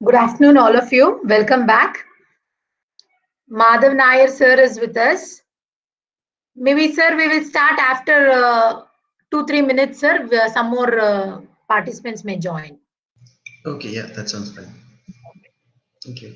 Good afternoon, all of you. Welcome back. Madhav Nair sir is with us. Maybe, sir, we will start after 2-3 minutes, sir. Some more participants may join. Okay, yeah, that sounds fine. Thank you.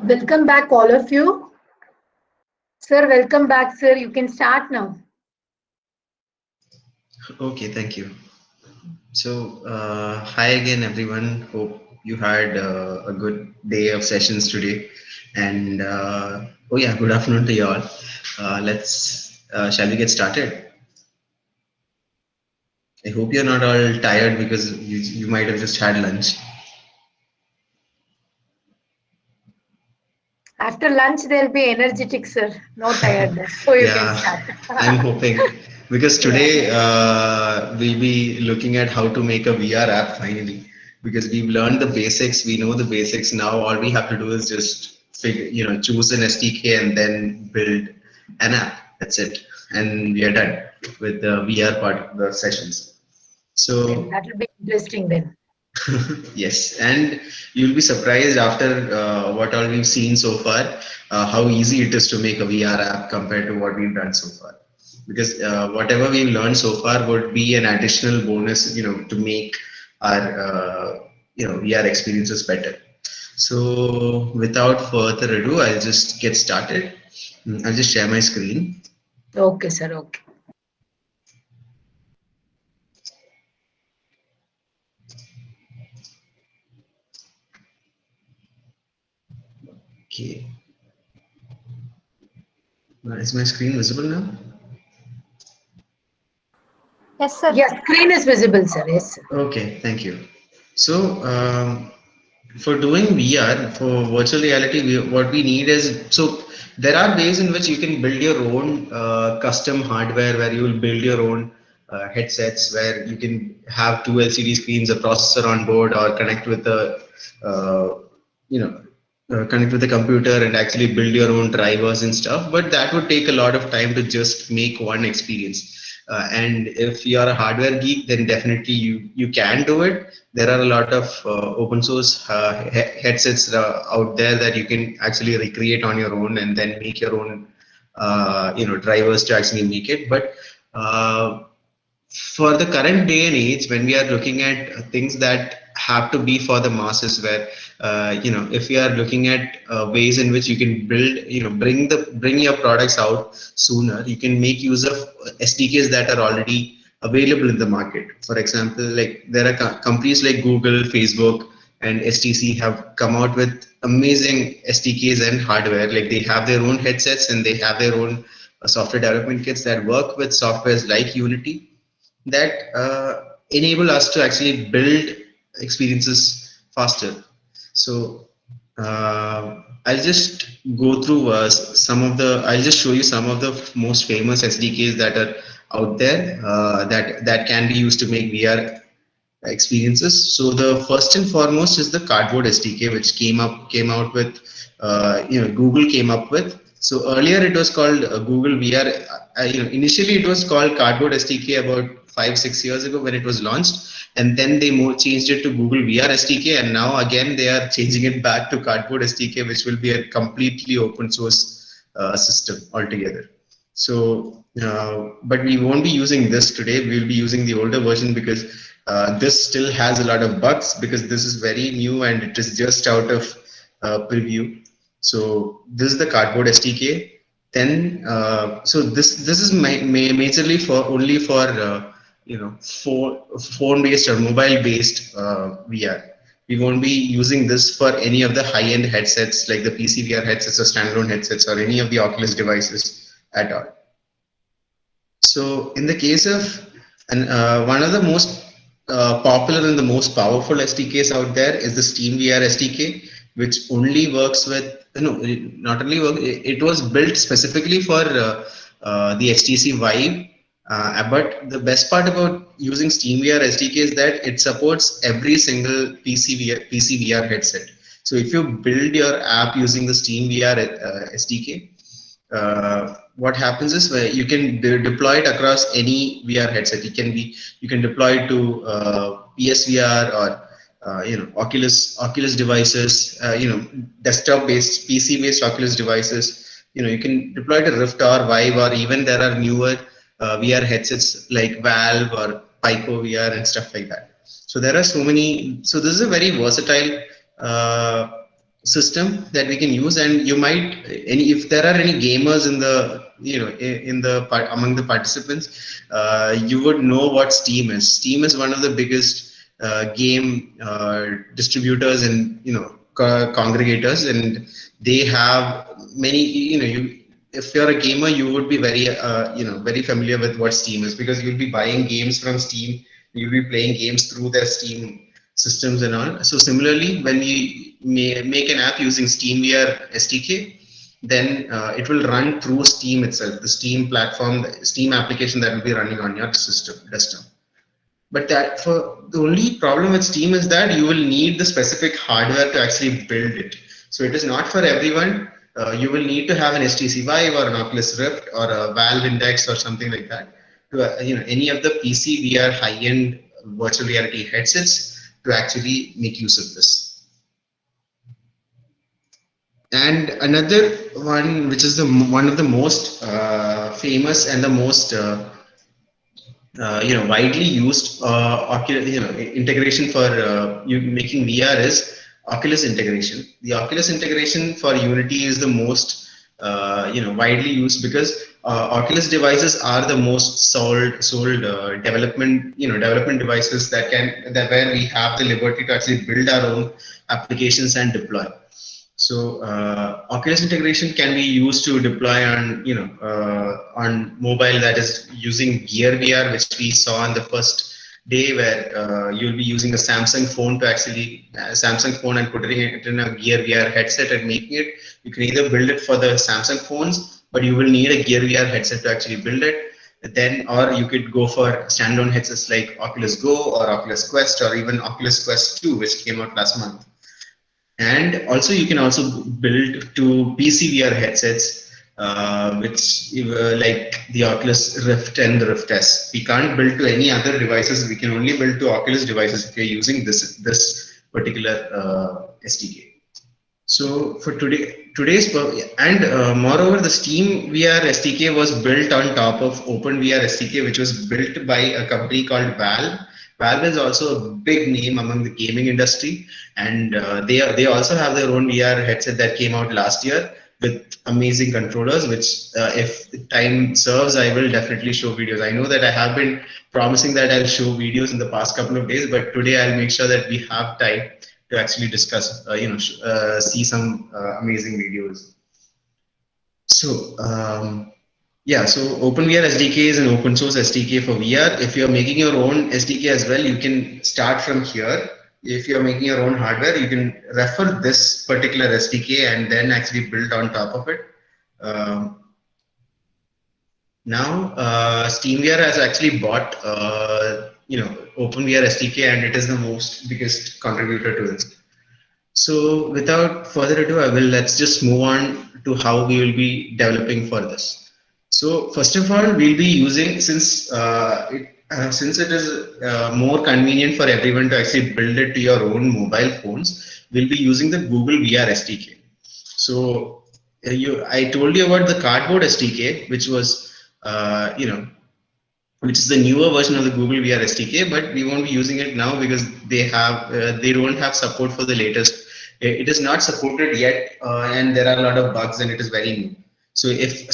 Welcome back, all of you. Sir, welcome back, sir. You can start now. Okay, thank you. So, hi again, everyone. Hope you had a good day of sessions today. And oh yeah, good afternoon to you all. Shall we get started? I hope you're not all tired because you might have just had lunch. After lunch, they'll be energetic, sir. No tiredness. So you can Yeah, start. I'm hoping because Yeah. today we'll be looking at how to make a VR app finally. Because we've learned the basics, we know the basics now. All we have to do is just choose an SDK and then build an app. That's it, and we are done with the VR part of the sessions. Then So that will be interesting then. yes, and you'll be surprised after what all we've seen so far, how easy it is to make a VR app compared to what we've done so far. Because whatever we've learned so far would be an additional bonus, to make our VR experiences better. So without further ado, I'll just get started. I'll just share my screen. Okay, sir. Okay. Okay, is my screen visible now? Yes, sir. Yes, screen is visible, sir. Yes, sir. Okay, thank you. So for doing VR, for virtual reality, what we need is, so there are ways in which you can build your own custom hardware where you will build your own headsets where you can have two LCD screens, a processor on board, or uh, you know, connect with the computer and actually build your own drivers and stuff. But that would take a lot of time to just make one experience. And if you are a hardware geek, then definitely you can do it. There are a lot of open source headsets out there that you can actually recreate on your own and then make your own drivers to actually make it. But for the current day and age, when we are looking at things that have to be for the masses, where if we are looking at ways in which you can build, bring your products out sooner, you can make use of SDKs that are already available in the market. For example, like there are companies like Google, Facebook, and STC have come out with amazing SDKs and hardware. Like they have their own headsets and they have their own software development kits that work with softwares like Unity that enable us to actually build experiences faster. So I'll just go through I'll just show you some of the most famous SDKs that are out there that can be used to make VR experiences. So the first and foremost is the Cardboard SDK, which came out with Google came up with. So earlier it was called Google VR. Initially it was called Cardboard SDK about 5-6 years ago when it was launched, and then they changed it to Google VR SDK, and now again they are changing it back to Cardboard SDK, which will be a completely open source system altogether. So, but we won't be using this today. We'll be using the older version because this still has a lot of bugs because this is very new and it is just out of preview. So this is the Cardboard SDK. Then, so this is majorly for only for phone-based or mobile-based VR. We won't be using this for any of the high-end headsets like the PC VR headsets or standalone headsets or any of the Oculus devices at all. So in the case of one of the most popular and the most powerful SDKs out there is the Steam VR SDK, which only works with, not only work, it was built specifically for the HTC Vive. But the best part about using Steam VR SDK is that it supports every single PC VR headset. So if you build your app using the Steam VR SDK, what happens is where you can deploy it across any VR headset. You can deploy it to PSVR or Oculus devices, desktop based PC based Oculus devices. You can deploy it to Rift or Vive, or even there are newer VR headsets like Valve or Pico VR and stuff like that. So there are so many. So this is a very versatile system that we can use, and you might, if there are any gamers in the among the participants, you would know what Steam is. Steam is one of the biggest game distributors and congregators, and they have many. If you're a gamer, you would be very very familiar with what Steam is, because you'll be buying games from Steam. You'll be playing games through their Steam systems and all. So similarly, when we make an app using SteamVR SDK, then it will run through Steam itself, the Steam platform, the Steam application that will be running on your system, desktop. But that for the only problem with Steam is that you will need the specific hardware to actually build it. So it is not for everyone. You will need to have an HTC Vive or an Oculus Rift or a Valve Index or something like that. To any of the PC VR high-end virtual reality headsets to actually make use of this. And another one, which is one of the most famous and the most widely used integration for you making VR is Oculus integration. The Oculus integration for Unity is the most widely used, because Oculus devices are the most sold development devices that where we have the liberty to actually build our own applications and deploy. So Oculus integration can be used to deploy on mobile, that is using Gear VR, which we saw on the first day, where you'll be using a Samsung phone to actually Samsung phone and putting it in a Gear VR headset and making it. You can either build it for the Samsung phones, but you will need a Gear VR headset to actually build it. Then, or you could go for standalone headsets like Oculus Go or Oculus Quest or even Oculus Quest 2, which came out last month. And also, you can also build to PC VR headsets, which like the Oculus Rift and the Rift S. We can't build to any other devices. We can only build to Oculus devices if you're using this particular SDK. So for today's and moreover, the Steam VR SDK was built on top of OpenVR SDK, which was built by a company called Valve. Valve is also a big name among the gaming industry, and they also have their own VR headset that came out last year with amazing controllers, which if time serves, I will definitely show videos. I know that I have been promising that I'll show videos in the past couple of days, but today I'll make sure that we have time to actually discuss, see some amazing videos. So yeah, so OpenVR SDK is an open source SDK for VR. If you're making your own SDK as well, you can start from here. If you're making your own hardware, you can refer this particular SDK and then actually build on top of it. Now, SteamVR has actually bought, OpenVR SDK, and it is the biggest contributor to it. So without further ado, let's just move on to how we will be developing for this. So first of all, we'll be using, since it is more convenient for everyone to actually build it to your own mobile phones, we'll be using the Google VR SDK. So I told you about the Cardboard SDK, which was which is the newer version of the Google VR SDK, but we won't be using it now because they don't have support for the latest. It is not supported yet, and there are a lot of bugs, and it is very new. So if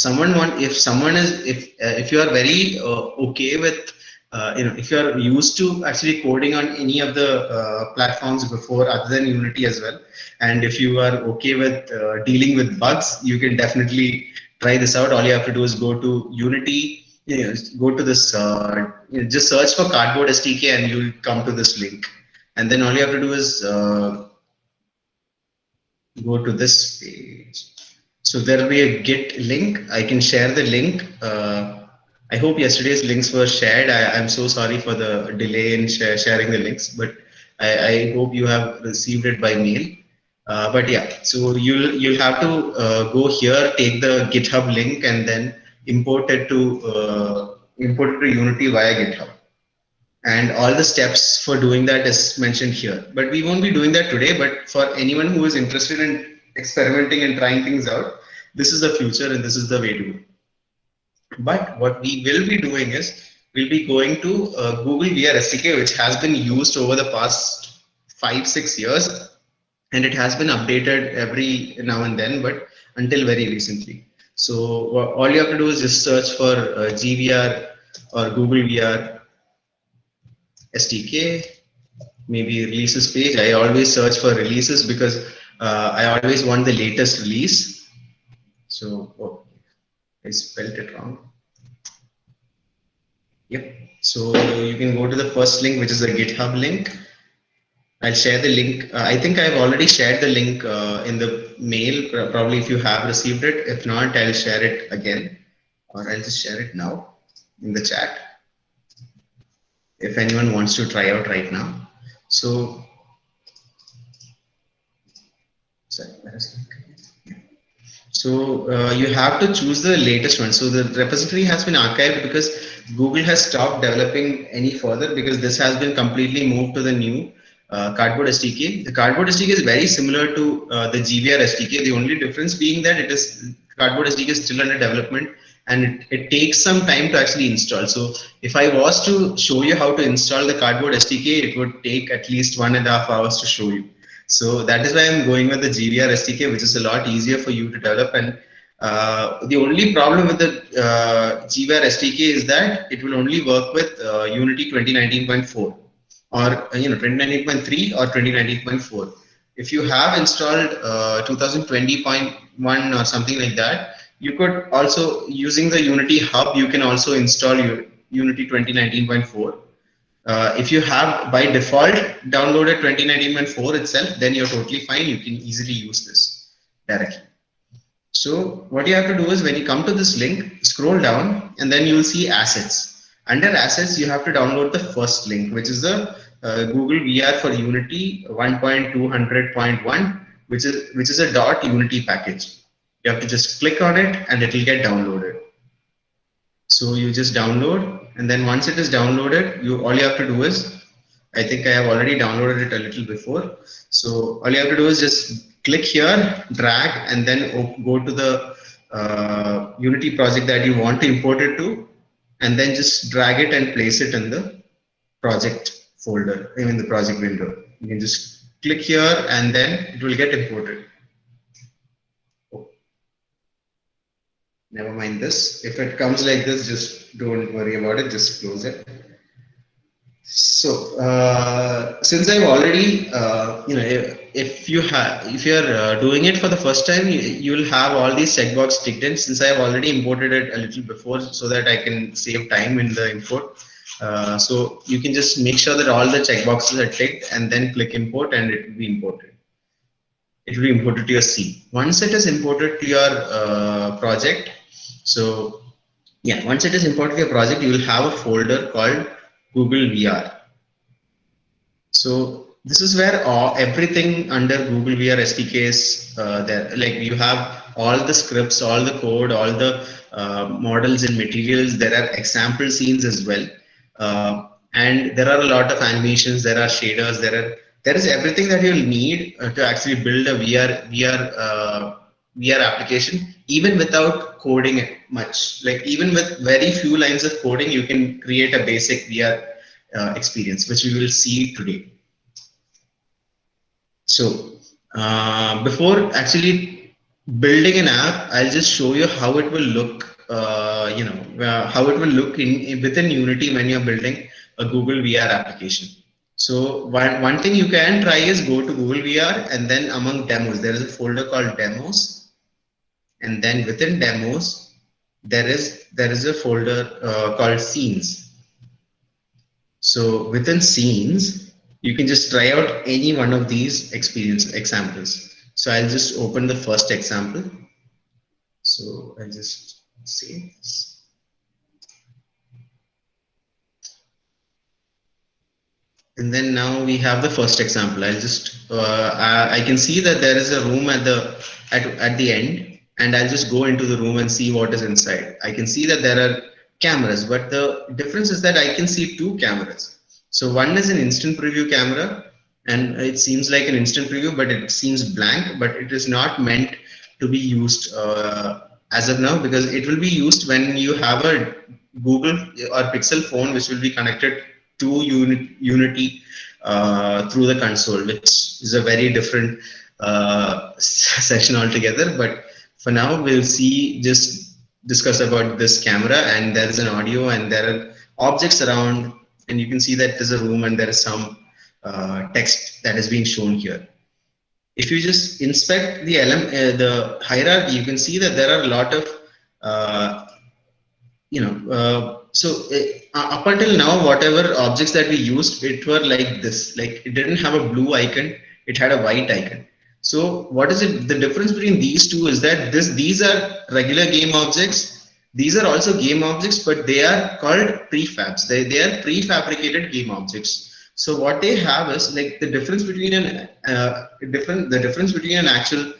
you are very okay with, if you are used to actually coding on any of the platforms before other than Unity as well, and if you are okay with dealing with bugs, you can definitely try this out. All you have to do is go to Unity, go to this, just search for Cardboard SDK, and you'll come to this link. And then all you have to do is go to this page. So there will be a Git link. I can share the link. I hope yesterday's links were shared. I'm so sorry for the delay in sharing the links, but I hope you have received it by mail. But yeah, so you'll have to go here, take the GitHub link, and then import it to Unity via GitHub. And all the steps for doing that is mentioned here. But we won't be doing that today. But for anyone who is interested in experimenting and trying things out, this is the future and this is the way to go. But what we will be doing is we'll be going to Google VR SDK, which has been used over the past 5-6 years, and it has been updated every now and then, but until very recently. So all you have to do is just search for GVR or Google VR SDK, maybe releases page. I always search for releases because I always want the latest release. So, oh, I spelled it wrong. Yep. So you can go to the first link, which is a GitHub link. I'll share the link. I think I've already shared the link in the mail, probably if you have received it. If not, I'll share it again, or I'll just share it now in the chat if anyone wants to try out right now. So, sorry, where is it? So you have to choose the latest one. So the repository has been archived because Google has stopped developing any further because this has been completely moved to the new Cardboard SDK. The Cardboard SDK is very similar to the GVR SDK. The only difference being that it is Cardboard SDK is still under development and it takes some time to actually install. So if I was to show you how to install the Cardboard SDK, it would take at least 1.5 hours to show you. So that is why I'm going with the GVR SDK, which is a lot easier for you to develop. And the only problem with the GVR SDK is that it will only work with Unity 2019.4 or 2019.3 or 2019.4. If you have installed 2020.1 or something like that, you could also, using the Unity Hub, you can also install Unity 2019.4. If you have by default downloaded 2019.4 itself, then you're totally fine. You can easily use this directly. So what you have to do is when you come to this link, scroll down and then you'll see assets. Under assets, you have to download the first link, which is the Google VR for Unity 1.200.1, which is a .unity package. You have to just click on it and it will get downloaded. So you just download, and then once it is downloaded, all you have to do is, I think I have already downloaded it a little before. So all you have to do is just click here, drag, and then go to the Unity project that you want to import it to, and then just drag it and place it in the project folder, in the project window. You can just click here and then it will get imported. Never mind this. If it comes like this, just don't worry about it. Just close it. So since I've already, if you're doing it for the first time, you will have all these checkbox ticked in. Since I've already imported it a little before, so that I can save time in the import. So you can just make sure that all the checkboxes are ticked, and then click import, and it will be imported. It will be imported to your scene. Once it is imported to your project, so yeah, once it is imported to your project, you will have a folder called Google VR. So this is where everything under Google VR SDK is there. Like you have all the scripts, all the code, all the models and materials. There are example scenes as well, and there are a lot of animations. There are shaders. There is everything that you'll need to actually build a VR application, even without coding it much. Like even with very few lines of coding, you can create a basic VR experience, which we will see today. So before actually building an app, I'll just show you how it will look. How it will look within Unity when you're building a Google VR application. So one thing you can try is go to Google VR, and then among demos, there is a folder called demos, and then within demos, there is a folder called scenes. So within scenes, you can just try out any one of these examples. So I'll just open the first example. So I'll just save this. And then now we have the first example. I'll just I can see that there is a room at the end, and I'll just go into the room and see what is inside. I can see that there are cameras, but the difference is that I can see two cameras. So one is an instant preview camera, and it seems like an instant preview, but it seems blank, but it is not meant to be used as of now, because it will be used when you have a Google or Pixel phone, which will be connected to Unity through the console, which is a very different session altogether. But for now, we'll just discuss about this camera, and there is an audio, and there are objects around, and you can see that there's a room, and there is some text that is being shown here. If you just inspect the hierarchy, you can see that there are a lot of uh, up until now, whatever objects that we used, it were like this. Like it didn't have a blue icon; it had a white icon. So what is it? The difference between these two is that these are regular game objects. These are also game objects, but they are called prefabs. They are prefabricated game objects. So what they have is like the difference between the difference between an actual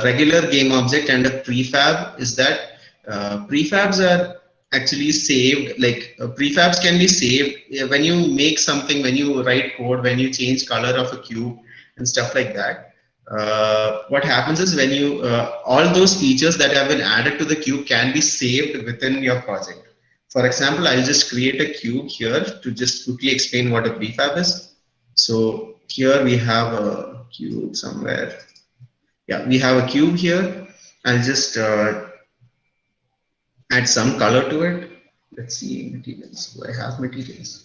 regular game object and a prefab is that prefabs are actually saved. Like prefabs can be saved when you make something, when you write code, when you change color of a cube and stuff like that. What happens is when you all those features that have been added to the cube can be saved within your project. For example, I'll just create a cube here to just quickly explain what a prefab is. So here we have a cube somewhere. Yeah, we have a cube here. I'll just add some color to it. Let's see, materials. Do I have materials?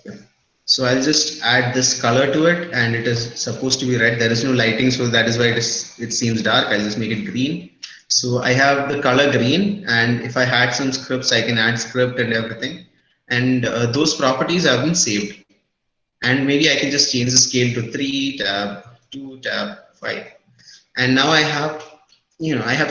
Yeah. So I'll just add this color to it, and it is supposed to be red. There is no lighting, so that is why it seems dark. I'll just make it green. So I have the color green, and if I had some scripts, I can add script and everything. And those properties have been saved. And maybe I can just change the scale to 3 tab, 2 tab, 5. And now I have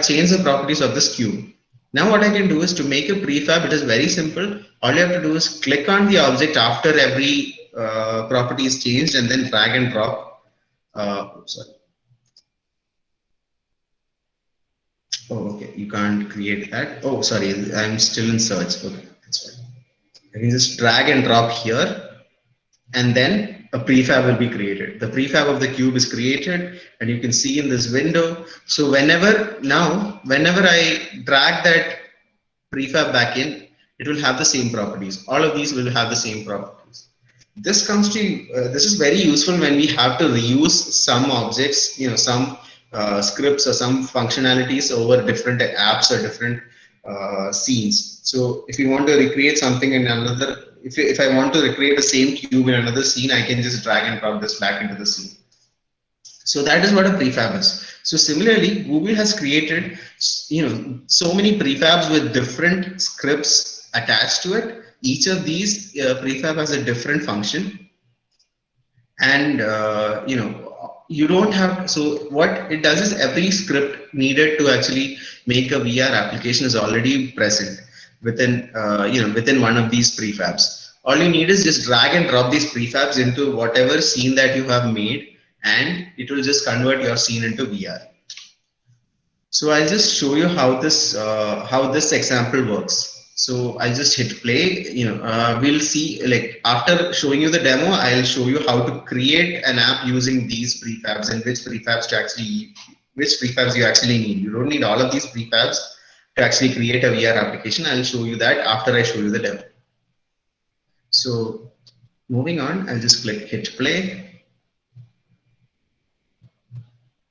changed the properties of this cube. Now what I can do is to make a prefab. It is very simple. All you have to do is click on the object after every property is changed, and then drag and drop. Sorry. Oh, okay. You can't create that. Oh, sorry. I'm still in search. Okay, that's fine. I can just drag and drop here, and then a prefab will be created. The prefab of the cube is created, and you can see in this window. So whenever I drag that prefab back in, it will have the same properties. All of these will have the same properties. This is very useful when we have to reuse some objects, some scripts or some functionalities over different apps or different scenes. So if you want to recreate something in another, if I want to recreate the same cube in another scene, I can just drag and drop this back into the scene. So that is what a prefab is. So similarly, Google has created, so many prefabs with different scripts attached to it. Each of these prefab has a different function, and you don't have. So what it does is every script needed to actually make a VR application is already present within within one of these prefabs. All you need is just drag and drop these prefabs into whatever scene that you have made, and it will just convert your scene into VR. So I'll just show you how this example works. So I'll just hit play. We'll see, like after showing you the demo, I'll show you how to create an app using these prefabs and which prefabs you actually need. You don't need all of these prefabs to actually create a VR application. I'll show you that after I show you the demo. So moving on, I'll just click hit play.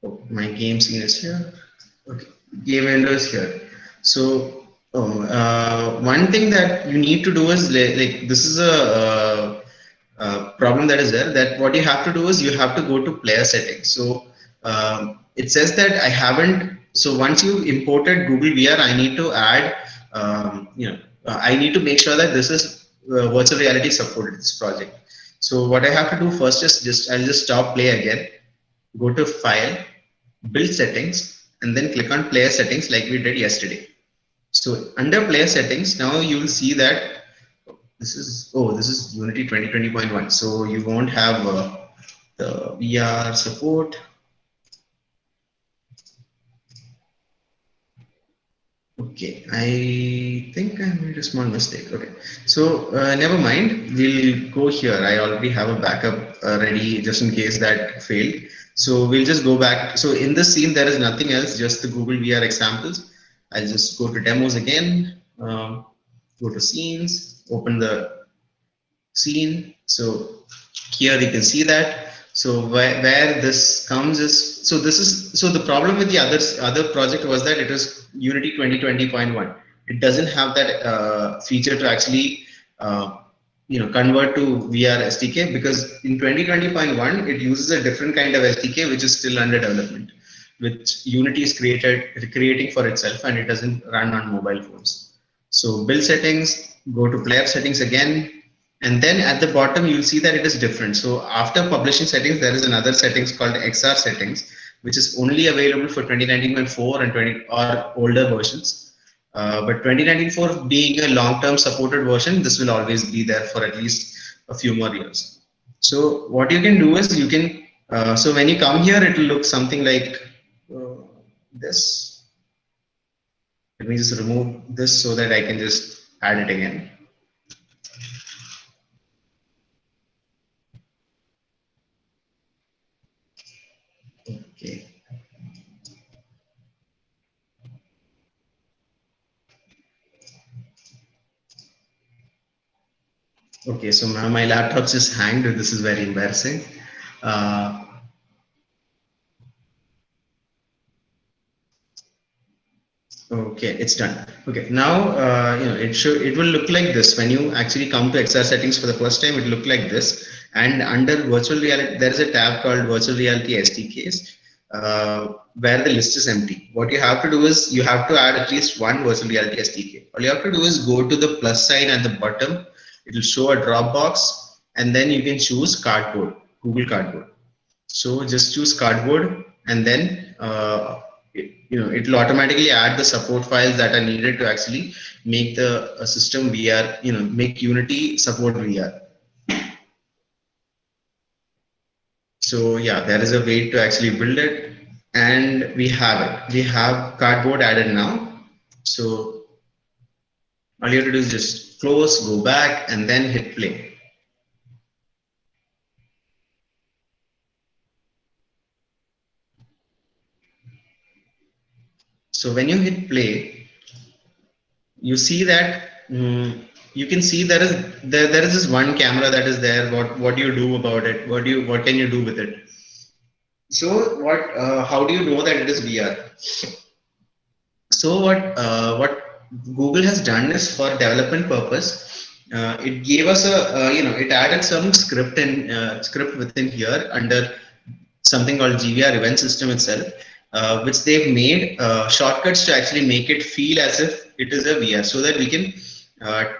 Oh, my game scene is here. Okay, game window is here. So one thing that you need to do is like this is a problem that is there. That what you have to do is you have to go to player settings. So it says that I haven't. So once you imported Google VR, I need to add. I need to make sure that this is virtual reality supported, this project. So what I have to do first is I'll just stop play again. Go to File, Build Settings, and then click on Player Settings like we did yesterday. So under Player Settings, now you will see that this is Unity 2020.1. So you won't have the VR support. Okay, I think I made a small mistake. Okay, so never mind. We'll go here. I already have a backup ready just in case that failed. So we'll just go back. So in this scene, there is nothing else, just the Google VR examples. I'll just go to demos again. Go to scenes. Open the scene. So here you can see that. So where this comes is, so the problem with the other project was that it is Unity 2020.1. It doesn't have that feature to actually convert to VR SDK, because in 2020.1 it uses a different kind of SDK which is still under development, which Unity is creating for itself, and it doesn't run on mobile phones. So build settings, go to player settings again, and then at the bottom you'll see that it is different. So after publishing settings, there is another settings called XR settings, which is only available for 2019.4 and 20 or older versions. But 2019.4 being a long-term supported version, this will always be there for at least a few more years. So what you can do is you can, so when you come here, it will look something like this. Let me just remove this so that I can just add it again. Okay. Okay, so my laptop just hanged. This is very embarrassing. Uh, Okay, it's done. Okay, now it will look like this when you actually come to XR settings for the first time. It will look like this, and under virtual reality, there is a tab called Virtual Reality SDKs, where the list is empty. What you have to do is you have to add at least one virtual reality SDK. All you have to do is go to the plus sign at the bottom. It will show a drop box, and then you can choose Cardboard, Google Cardboard. So just choose Cardboard, and then it will automatically add the support files that are needed to actually make the system VR, make Unity support VR. So yeah, there is a way to actually build it, and we have it. We have Cardboard added now. So all you have to do is just close, go back, and then hit play. So when you hit play, you see that you can see there is this one camera that is there. What do you do about it? What can you do with it? So how do you know that it is VR? So what Google has done is, for development purpose, it gave us it added some script within here under something called GVR event system itself, which they've made shortcuts to actually make it feel as if it is a VR, so that we can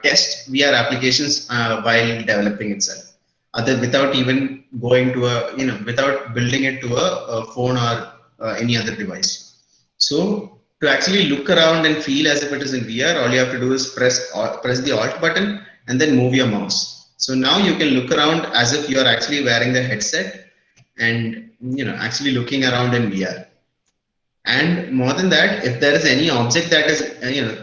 test VR applications while developing itself, without even going to without building it to a phone or any other device. So to actually look around and feel as if it is in VR, all you have to do is press the Alt button and then move your mouse. So now you can look around as if you are actually wearing the headset and actually looking around in VR. And more than that, if there is any object that is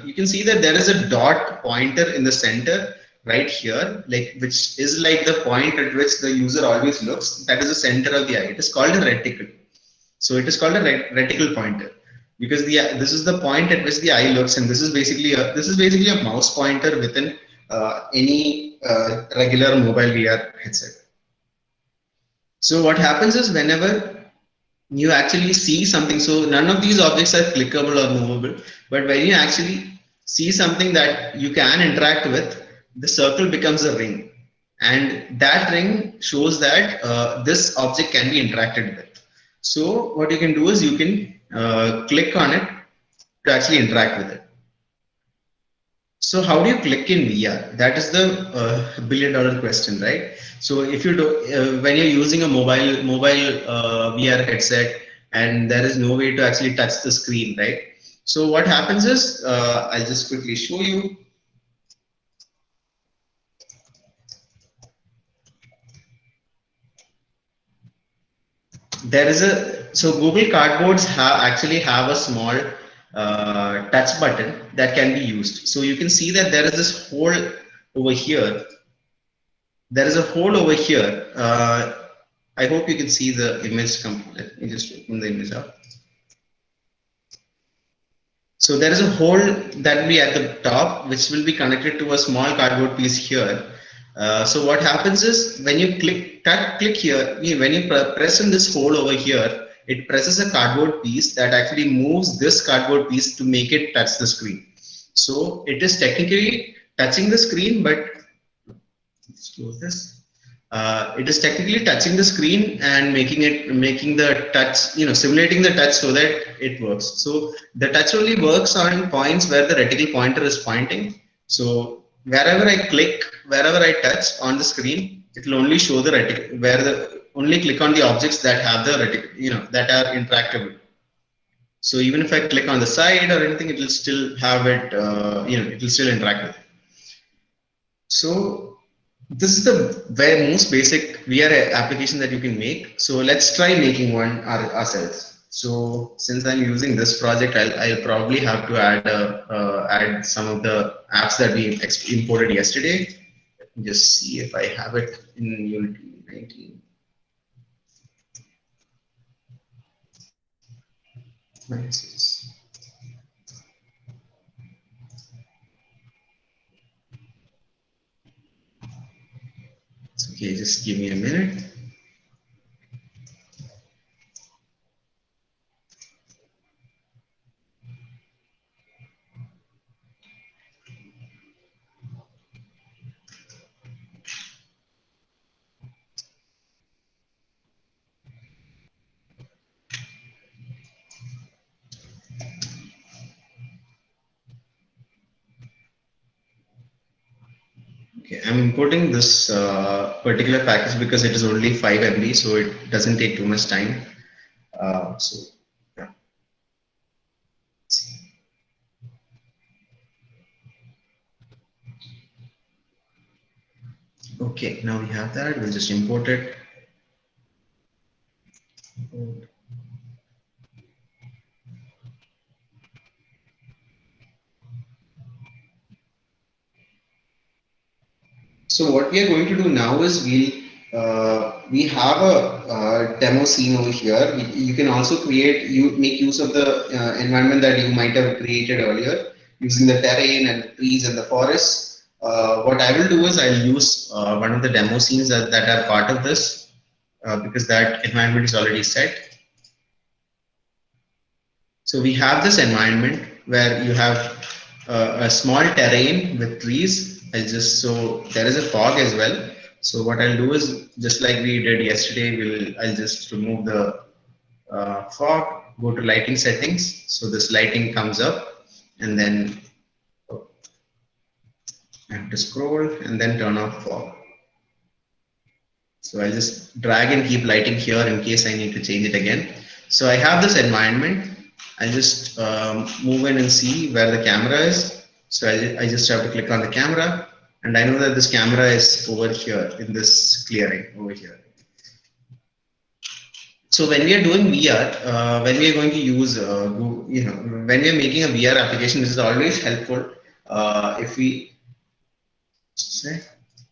you can see that there is a dot pointer in the center right here, which is like the point at which the user always looks. That is the center of the eye. It is called a reticle. So it is called a reticle pointer, because this is the point at which the eye looks, and this is basically a mouse pointer within any regular mobile VR headset. So what happens is, whenever you actually see something, so none of these objects are clickable or movable, but when you actually see something that you can interact with, the circle becomes a ring, and that ring shows that this object can be interacted with. So what you can do is you can click on it to actually interact with it. So how do you click in VR? That is the billion-dollar question, right? So if you do, when you're using a mobile VR headset, and there is no way to actually touch the screen, right? So what happens is, I'll just quickly show you. There is so Google Cardboards actually have a small touch button that can be used. So you can see that there is this hole over here. There is a hole over here. I hope you can see the image. Let me just open the image up. So there is a hole that will be at the top, which will be connected to a small cardboard piece here. So what happens is, when you click here, when you press in this hole over here, it presses a cardboard piece that actually moves this cardboard piece to make it touch the screen. So it is technically touching the screen, but Let's close this. It is technically touching the screen and making the touch, simulating the touch so that it works. So the touch only works on points where the reticle pointer is pointing. So wherever I click, wherever I touch on the screen, it will only show the reticle, where the only click on the objects that have the reticle, that are interactable. So even if I click on the side or anything, it will still have it, it will still interact with it. So this is the very most basic VR application that you can make. So let's try making one ourselves. So since I'm using this project, I'll probably have to add some of the apps that we imported yesterday. Let me just see if I have it in Unity 19. Nice. Okay, just give me a minute. Okay, I'm importing this particular package because it is only 5 MB, so it doesn't take too much time. So, yeah. Okay, now we have that. We'll just import it. So what we are going to do now is we have a demo scene over here. You can also make use of the environment that you might have created earlier using the terrain and the trees and the forests. What I will do is I'll use one of the demo scenes that are part of this because that environment is already set. So we have this environment where you have a small terrain with trees. So there is a fog as well. So what I'll do is just like we did yesterday, I'll just remove the fog, go to lighting settings. So this lighting comes up, and then I have to scroll and then turn off fog. So I'll just drag and keep lighting here in case I need to change it again. So I have this environment. I just move in and see where the camera is. So I just have to click on the camera, and I know that this camera is over here in this clearing over here. So when we are doing VR, when we are going to use, when we are making a VR application, this is always helpful if we say,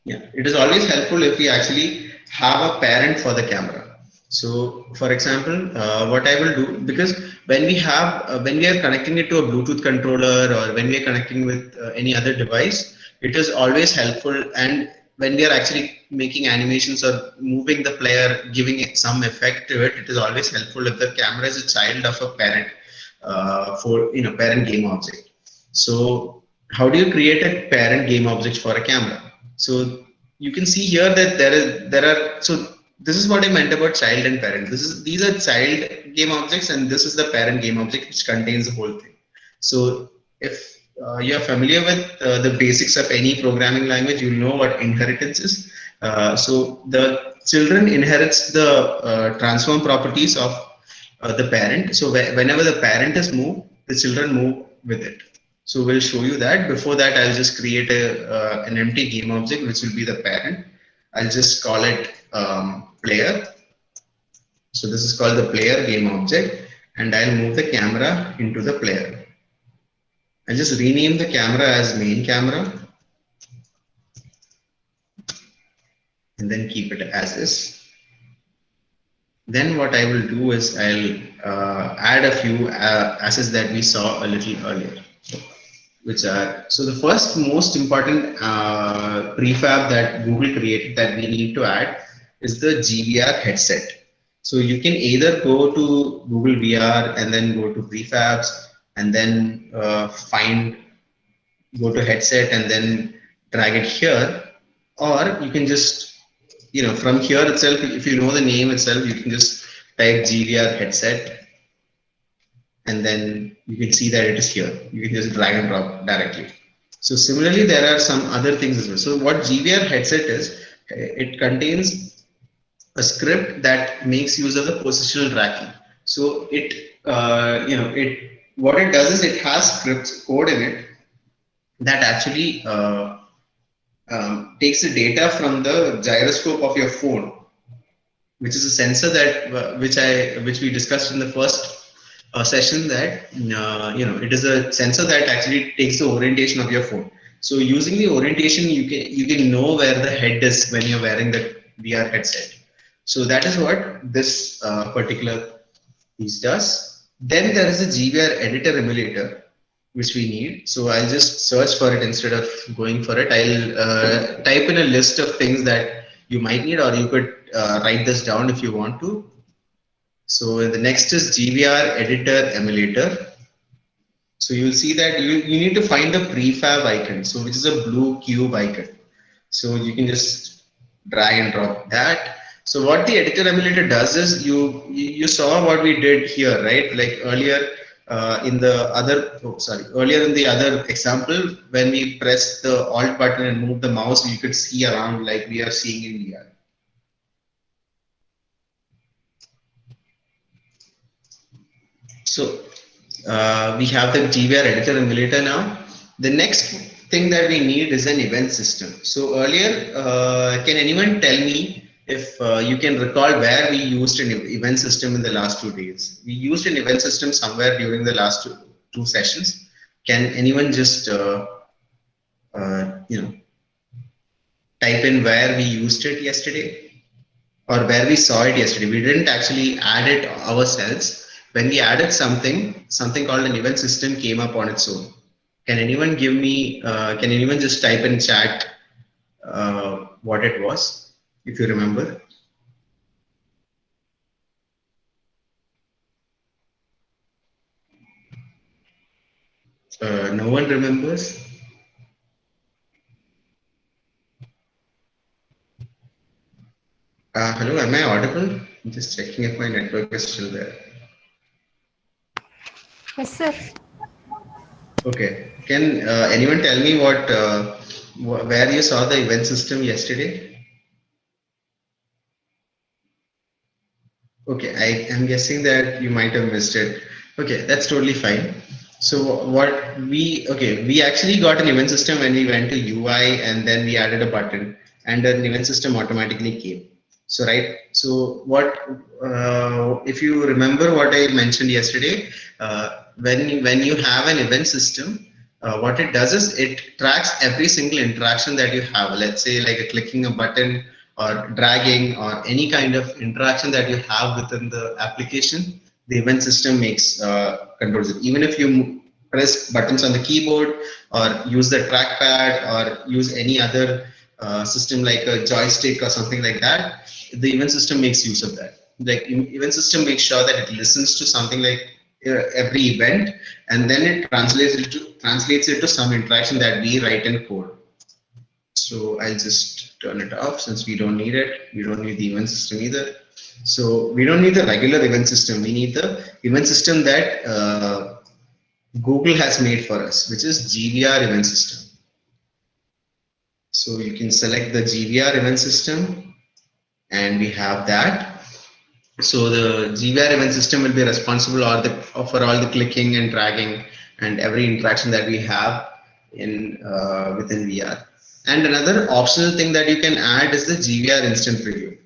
yeah, it is always helpful if we actually have a parent for the camera. So, for example, what I will do, because when we are connecting it to a Bluetooth controller or when we are connecting with any other device, it is always helpful. And when we are actually making animations or moving the player, giving it some effect to it, it is always helpful if the camera is a child of a parent parent game object. So how do you create a parent game object for a camera? So you can see here that so this is what I meant about child and parent. These are child game objects, and this is the parent game object which contains the whole thing. So if you're familiar with the basics of any programming language, you know what inheritance is. So the children inherits the transform properties of the parent. So whenever the parent is moved, the children move with it. So we'll show you that. Before that, I'll just create an empty game object, which will be the parent. I'll just call it player. So this is called the player game object, and I'll move the camera into the player. I'll just rename the camera as main camera, and then keep it as is. Then what I will do is I'll add a few assets that we saw a little earlier. So the first most important prefab that Google created that we need to add is the GVR headset. So you can either go to Google VR and then go to prefabs and then go to headset and then drag it here. or you can just, from here itself, if you know the name itself, you can just type GVR headset, and then you can see that it is here. You can just drag and drop directly. So similarly, there are some other things as well. So what GVR headset is, it contains a script that makes use of the positional tracking. So what it does is it has scripts code in it that actually takes the data from the gyroscope of your phone, which is a sensor that which we discussed in the first session, that it is a sensor that actually takes the orientation of your phone. So using the orientation, you can know where the head is when you're wearing the VR headset. So that is what this particular piece does. Then there is a GVR editor emulator which we need. So I'll just search for it instead of going for it. I'll type in a list of things that you might need, or you could write this down if you want to. So the next is GVR editor emulator. So you'll see that you need to find the prefab icon, so which is a blue cube icon. So you can just drag and drop that. So what the editor emulator does is you saw what we did here, right? Like earlier earlier in the other example, when we press the Alt button and move the mouse, you could see around like we are seeing in VR. So we have the GVR editor emulator now. The next thing that we need is an event system. So earlier, can anyone tell me if you can recall where we used an event system in the last 2 days? We used an event system somewhere during the last two sessions. Can anyone just type in where we used it yesterday, or where we saw it yesterday? We didn't actually add it ourselves. When we added something called an event system came up on its own. Can anyone give me, can anyone just type in chat what it was, if you remember? No one remembers? Hello, am I audible? I'm just checking if my network is still there. Yes, sir. Okay. Can anyone tell me where you saw the event system yesterday? Okay, I am guessing that you might have missed it. Okay, that's totally fine. So we actually got an event system when we went to UI, and then we added a button, and an event system automatically came. So if you remember what I mentioned yesterday, when you have an event system, what it does is it tracks every single interaction that you have. Let's say like clicking a button, or dragging, or any kind of interaction that you have within the application, the event system makes controls it. Even if you press buttons on the keyboard, or use the trackpad, or use any other system like a joystick or something like that, the event system makes use of that. Like event system makes sure that it listens to something like every event, and then it translates it to some interaction that we write in code. So I'll just turn it off since we don't need it. We don't need the event system either. So we don't need the regular event system. We need the event system that Google has made for us, which is GVR event system. So you can select the GVR event system, and we have that. So the GVR event system will be responsible for all the clicking and dragging and every interaction that we have in within VR. And another optional thing that you can add is the GVR instant preview.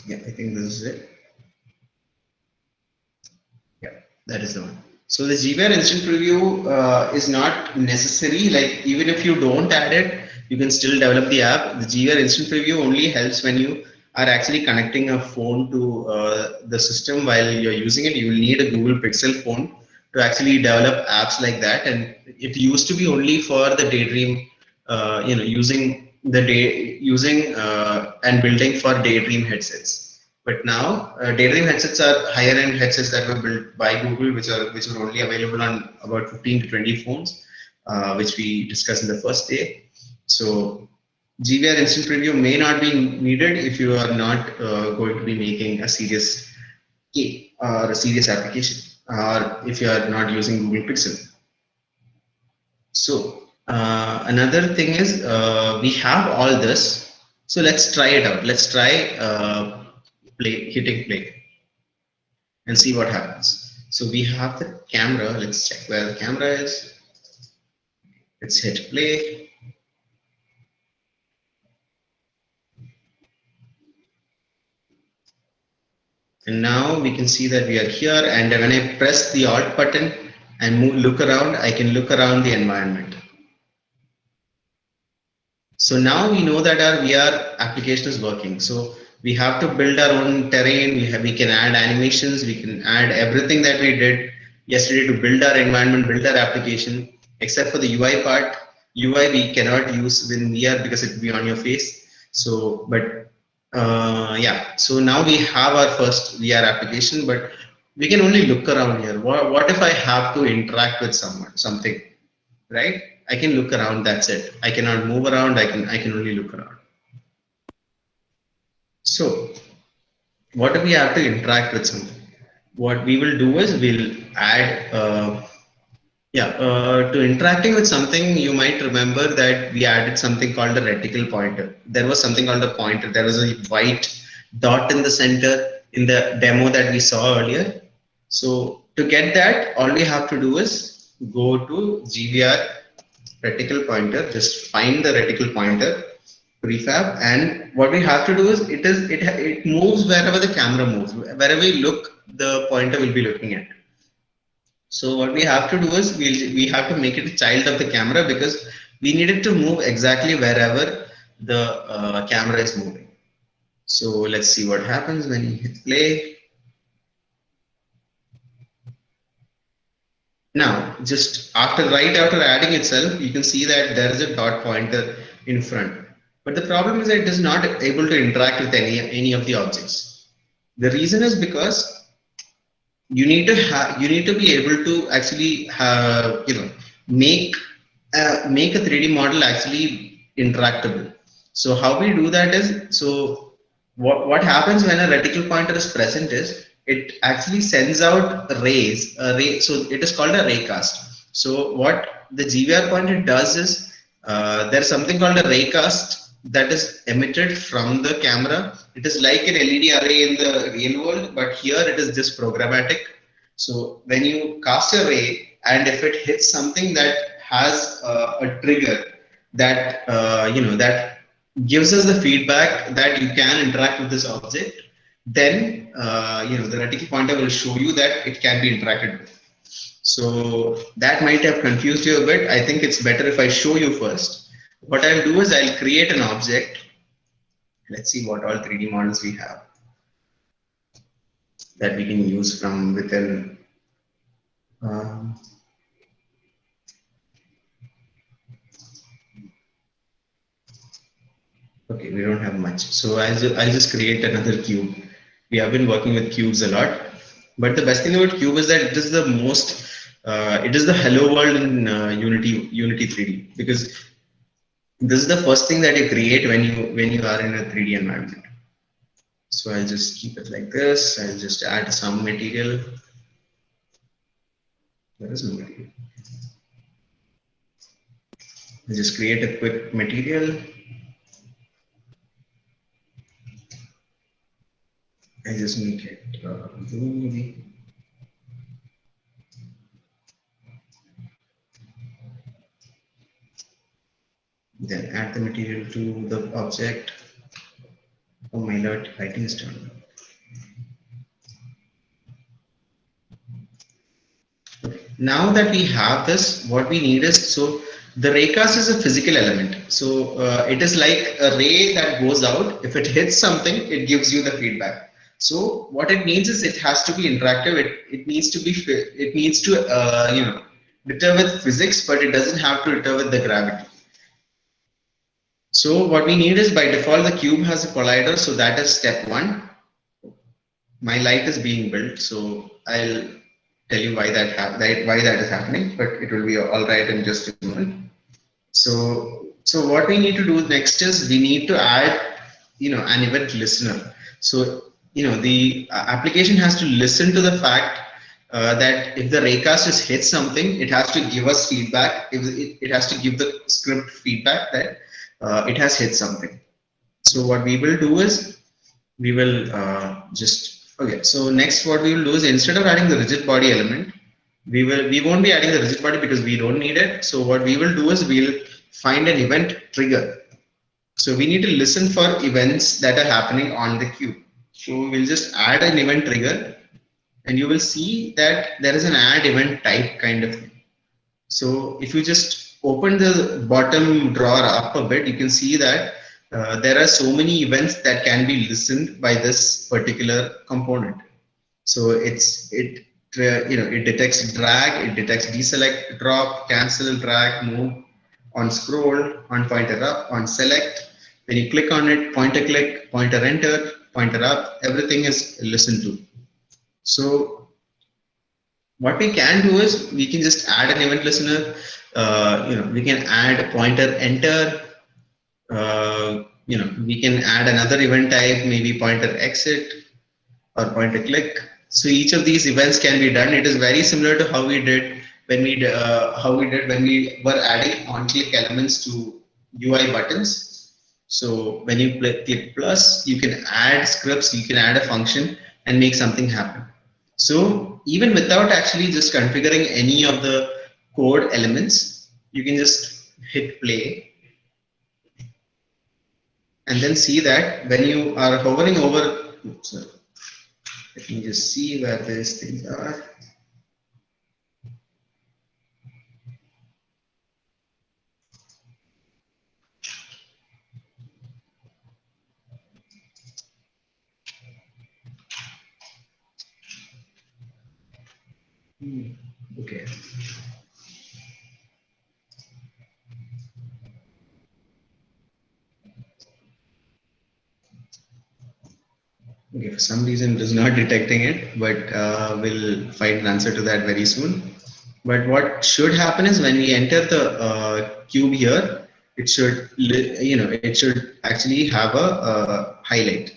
Yeah, I think this is it. Yeah, that is the one. So the GVR instant preview is not necessary. Like even if you don't add it, you can still develop the app. The GVR instant preview only helps when you are actually connecting a phone to the system while you're using it. You will need a Google Pixel phone to actually develop apps like that. And it used to be only for the Daydream, using and building for Daydream headsets. But now daydream headsets are higher end headsets that were built by Google, which were only available on about 15 to 20 phones, which we discussed in the first day. So GVR instant preview may not be needed if you are not going to be making a serious key or a serious application, or if you are not using Google Pixel. So another thing is we have all this. So let's try it out. Let's try hitting play and see what happens. So we have the camera. Let's check where the camera is. Let's hit play. And now we can see that we are here. And when I press the Alt button and look around, I can look around the environment. So now we know that our VR application is working. So we have to build our own terrain. We can add animations. We can add everything that we did yesterday to build our environment, build our application, except for the UI part. UI we cannot use in VR because it will be on your face. So, but yeah. So now we have our first VR application, but we can only look around here. What if I have to interact with something? Right? I can look around, that's it. I cannot move around, I can only look around. So what if we have to interact with something? What we will do is we'll add to interacting with something, you might remember that we added something called a reticle pointer. There was something called a pointer. There was a white dot in the center in the demo that we saw earlier. So to get that, all we have to do is go to GVR reticle pointer, just find the reticle pointer prefab, and what we have to do is it moves wherever the camera moves. Wherever we look, the pointer will be looking at. So what we have to do is we have to make it a child of the camera, because we need it to move exactly wherever the camera is moving. So let's see what happens when you hit play. Now, just right after adding itself, you can see that there is a dot pointer in front. But the problem is that it is not able to interact with any of the objects. The reason is because you need to be able to actually make make a 3D model actually interactable. So how we do that is, so what happens when a reticle pointer is present is it actually sends out rays. So it is called a raycast. So what the GVR pointer does is there's something called a raycast that is emitted from the camera. It is like an LED array in the real world, but here it is just programmatic. So when you cast a ray, and if it hits something that has a trigger that that gives us the feedback that you can interact with this object, then the reticle pointer will show you that it can be interacted with. So that might have confused you a bit. I think it's better if I show you first. What I'll do is I'll create an object. Let's see what all 3D models we have that we can use from within. Okay, we don't have much. So I'll just create another cube. We have been working with cubes a lot. But the best thing about cube is that it is the most, it is the hello world in Unity 3D, because this is the first thing that you create when you are in a 3D environment. So I'll just keep it like this. I'll just add some material. There is no material. I'll just create a quick material. I just make it then add the material to the object. Oh my lord, lighting is turned on. Now that we have this, what we need is, so the raycast is a physical element. So it is like a ray that goes out. If it hits something, it gives you the feedback. So what it means is it has to be interactive. It needs to be, it needs to deter with physics, but it doesn't have to deter with the gravity. So what we need is, by default, the cube has a collider. So that is step one. my light is being built, so I'll tell you why why that is happening, but it will be all right in just a moment. So what we need to do next is we need to add, an event listener. So, the application has to listen to the fact that if the raycast has hit something, it has to give us feedback. It has to give the script feedback that it has hit something. So what we will do is we will okay. So next, what we will do is instead of adding the rigid body element, we won't be adding the rigid body because we don't need it. So what we will do is we'll find an event trigger. So we need to listen for events that are happening on the queue. So we'll just add an event trigger, and you will see that there is an add event type kind of thing. So if you just open the bottom drawer up a bit, you can see that there are so many events that can be listened by this particular component. So it detects drag, it detects deselect, drop, cancel, drag, move, on scroll, on pointer up, on select. When you click on it, pointer click, pointer enter, pointer up, everything is listened to. So what we can do is we can just add an event listener. We can add pointer enter. We can add another event type, maybe pointer exit or pointer click. So each of these events can be done. It is very similar to how we did when we were adding on-click elements to UI buttons. So when you click plus, you can add scripts, you can add a function and make something happen. So even without actually just configuring any of the code elements, you can just hit play and then see that when you are hovering over, sorry, let me just see where these things are. Okay. Okay, for some reason it is not detecting it, but we'll find an answer to that very soon. But what should happen is when we enter the cube here, it should actually have a highlight.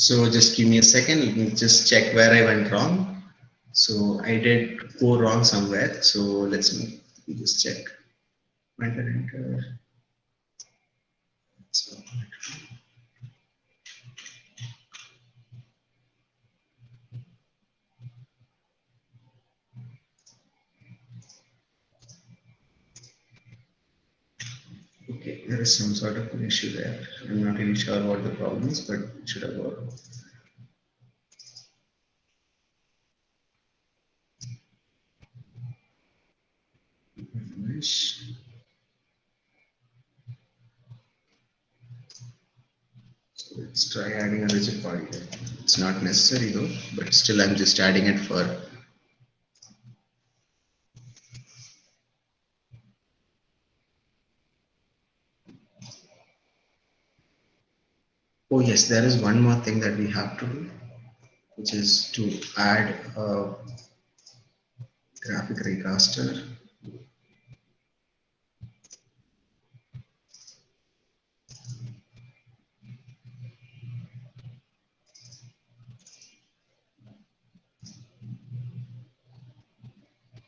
So just give me a second. Let me just check where I went wrong. So I did go wrong somewhere. So let me just check. Enter. So, okay, there is some sort of an issue there. I'm not really sure what the problem is, but it should have worked. So let's try adding a rigid body here. It's not necessary though, but still I'm just adding it for. Oh yes, there is one more thing that we have to do, which is to add a graphic raycaster.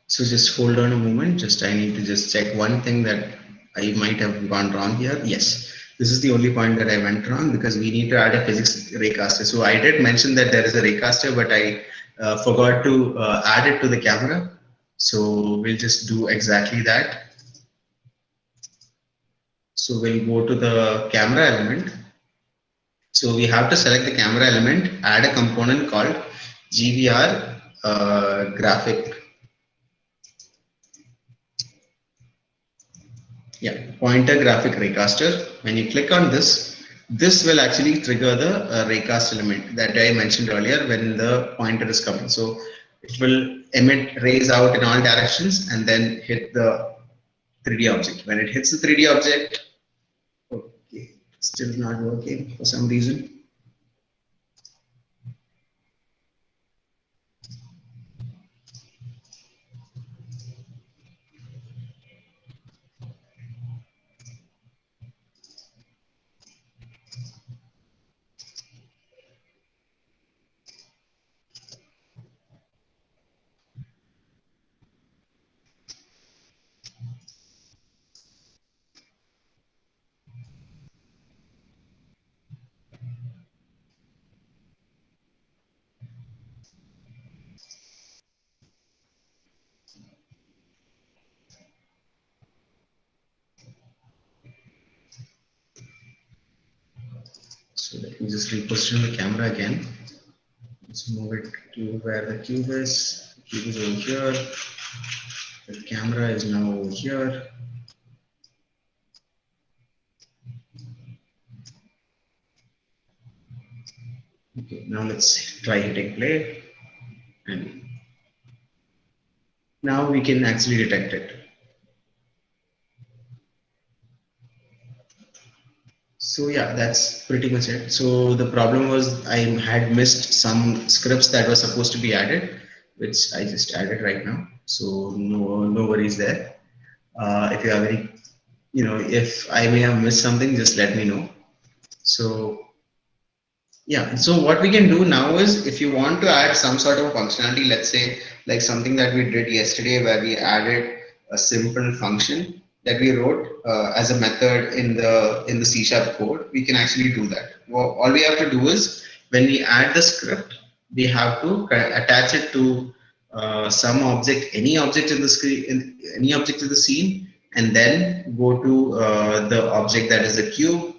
So just hold on a moment. Just I need to just check one thing that I might have gone wrong here. Yes, this is the only point that I went wrong because we need to add a physics raycaster. So I did mention that there is a raycaster, but I forgot to add it to the camera. So we'll just do exactly that. So we'll go to the camera element. So we have to select the camera element, add a component called GVR graphic. Yeah, pointer graphic raycaster. When you click on this, this will actually trigger the raycast element that I mentioned earlier when the pointer is coming. So it will emit rays out in all directions and then hit the 3D object. When it hits the 3D object, okay, still not working for some reason. So let me just reposition the camera again. Let's move it to where the cube is. The cube is over here. The camera is now over here. Okay, now let's try hitting play, and now we can actually detect it. So yeah, that's pretty much it. So the problem was I had missed some scripts that were supposed to be added, which I just added right now. So no worries there. If you have any, if I may have missed something, just let me know. So yeah, so what we can do now is if you want to add some sort of functionality, let's say like something that we did yesterday where we added a simple function that we wrote as a method in the C sharp code, we can actually do that. Well, all we have to do is when we add the script, we have to attach it to some object, any object in the screen, any object in the scene, and then go to the object that is the cube,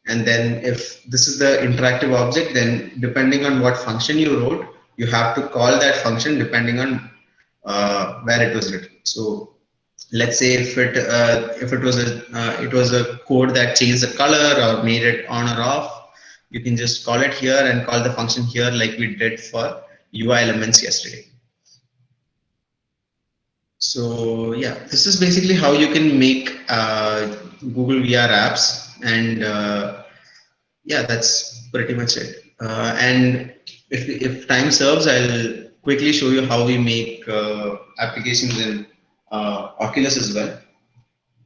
and then if this is the interactive object, then depending on what function you wrote, you have to call that function depending on where it was written. So let's say if it was a code that changed the color or made it on or off, you can just call it here and call the function here like we did for UI elements yesterday. So yeah, this is basically how you can make Google VR apps, and yeah, that's pretty much it. And if time serves, I'll quickly show you how we make applications in Oculus as well.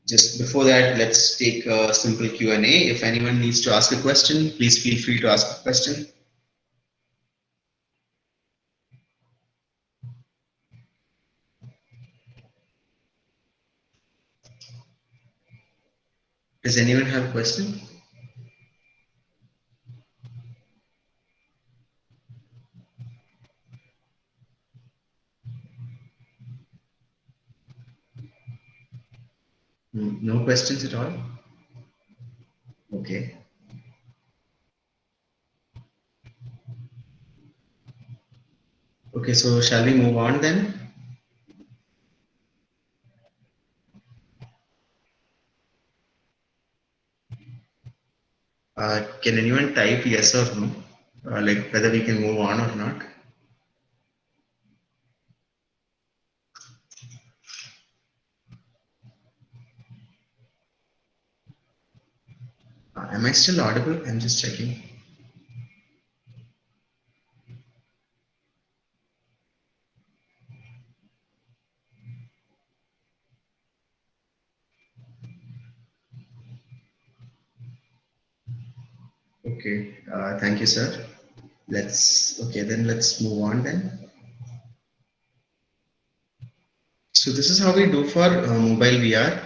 Just before that, let's take a simple Q&A. If anyone needs to ask a question, please feel free to ask a question. Does anyone have a question? No questions at all? Okay. Okay, so shall we move on then? Can anyone type yes or no? Like whether we can move on or not? Am I still audible? I'm just checking. Okay, thank you, sir. Let's move on then. So this is how we do for mobile VR.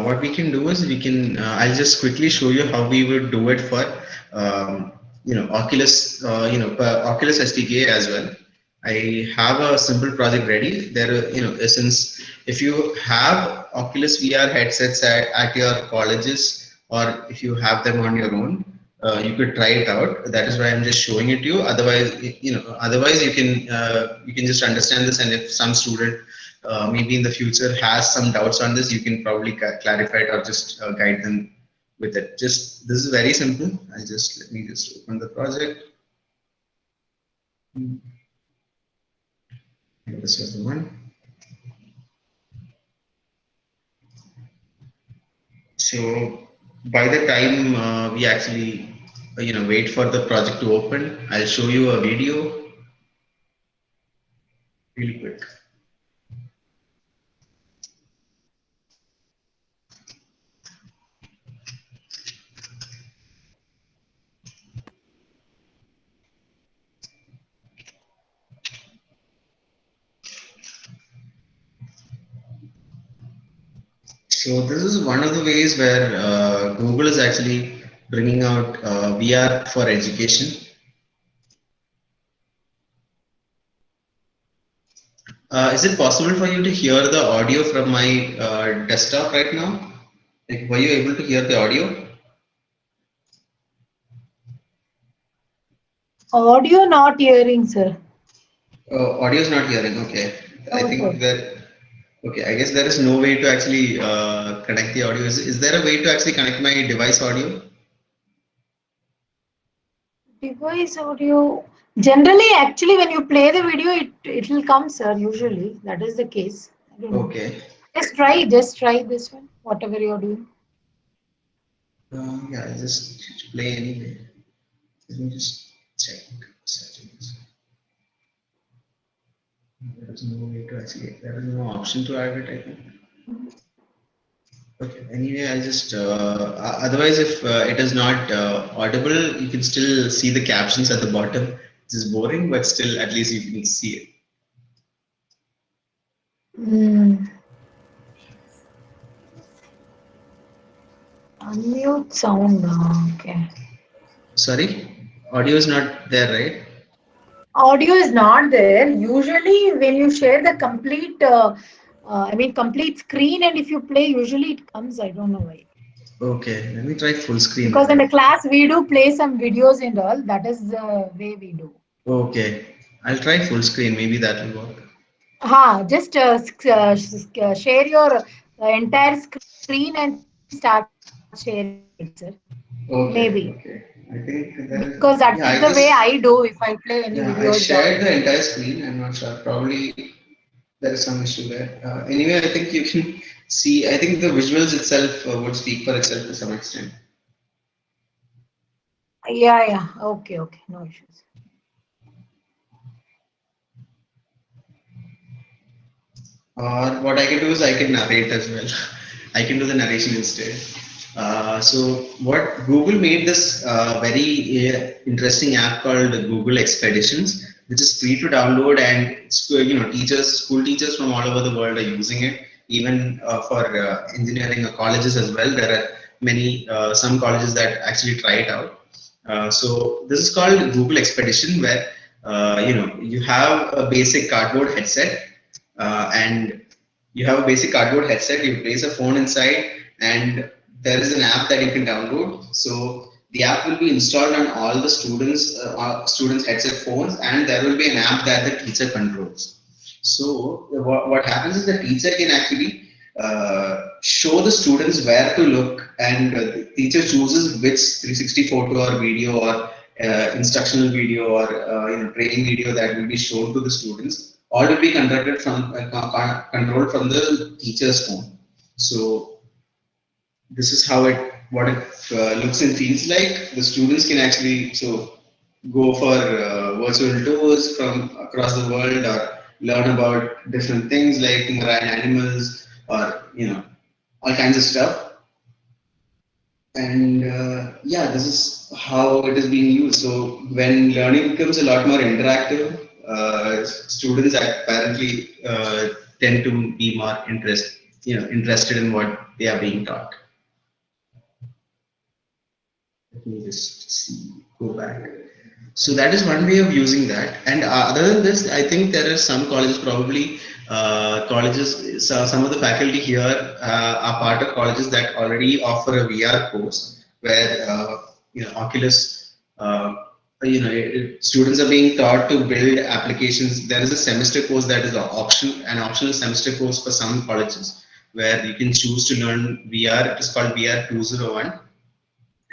What we can do is I'll just quickly show you how we would do it for, Oculus, Oculus SDK as well. I have a simple project ready. Since if you have Oculus VR headsets at your colleges, or if you have them on your own, you could try it out. That is why I'm just showing it to you. Otherwise, otherwise you can just understand this. And if some student maybe in the future has some doubts on this, you can probably clarify it or just guide them with it. Just this is very simple. I just let me just open the project. This is the one. So by the time we actually wait for the project to open, I'll show you a video really quick. So this is one of the ways where Google is actually bringing out VR for education. Is it possible for you to hear the audio from my desktop right now? Like, were you able to hear the audio? Audio not hearing, sir. Audio is not hearing. Okay, I No, think sir. that. Okay, I guess there is no way to actually connect the audio. Is there a way to actually connect my device audio? Device audio. Generally, actually, when you play the video, it will come, sir. Usually, that is the case. I don't know. Okay. Just try this one. Whatever you're doing. Yeah, I just play anyway. Let me just check settings. There is no way to actually. There is no option to add it, I think. Okay. Anyway, I'll just. Otherwise, if it is not audible, you can still see the captions at the bottom. This is boring, but still, at least you can see it. Mm. Unmute sound. Okay. Sorry, audio is not there, right? Audio is not there. Usually, when you share the complete, complete screen, and if you play, usually it comes. I don't know why. Okay, let me try full screen Because in then. the class, we do play some videos and all. That is the way we do. Okay, I'll try full screen. Maybe that will work. Just share your entire screen and start sharing it, sir. Maybe. Okay, okay. I think Because there that is. is the way Yeah, I I do just. if I play any Yeah, videos I or shared the entire screen. I'm not sure. Probably there is some issue there. Anyway, I think you can see. I think the visuals itself would speak for itself to some extent. yeah. Okay. No issues. Or what I can do is I can narrate as well. I can do the narration instead. So what Google made this very interesting app called Google Expeditions, which is free to download, and school teachers from all over the world are using it. Even for engineering colleges as well, there are many some colleges that actually try it out. So this is called Google Expedition, where you have a basic cardboard headset, and you have a basic cardboard headset. You place a phone inside, and there is an app that you can download. So the app will be installed on all the students headset phones, and there will be an app that the teacher controls. So what happens is the teacher can actually show the students where to look, and the teacher chooses which 360 photo or video or instructional video or training video that will be shown to the students. All will be conducted from controlled from the teacher's phone. So this is how it what it looks and feels like. The students can actually go for virtual tours from across the world, or learn about different things like marine animals, or all kinds of stuff. And yeah, this is how it is being used. So when learning becomes a lot more interactive, students apparently tend to be more interested in what they are being taught. Let me just see, go back. So that is one way of using that. And other than this, I think there are some colleges, probably colleges, so some of the faculty here are part of colleges that already offer a VR course where Oculus students are being taught to build applications. There is a semester course that is an optional semester course for some colleges where you can choose to learn VR. It is called VR 201.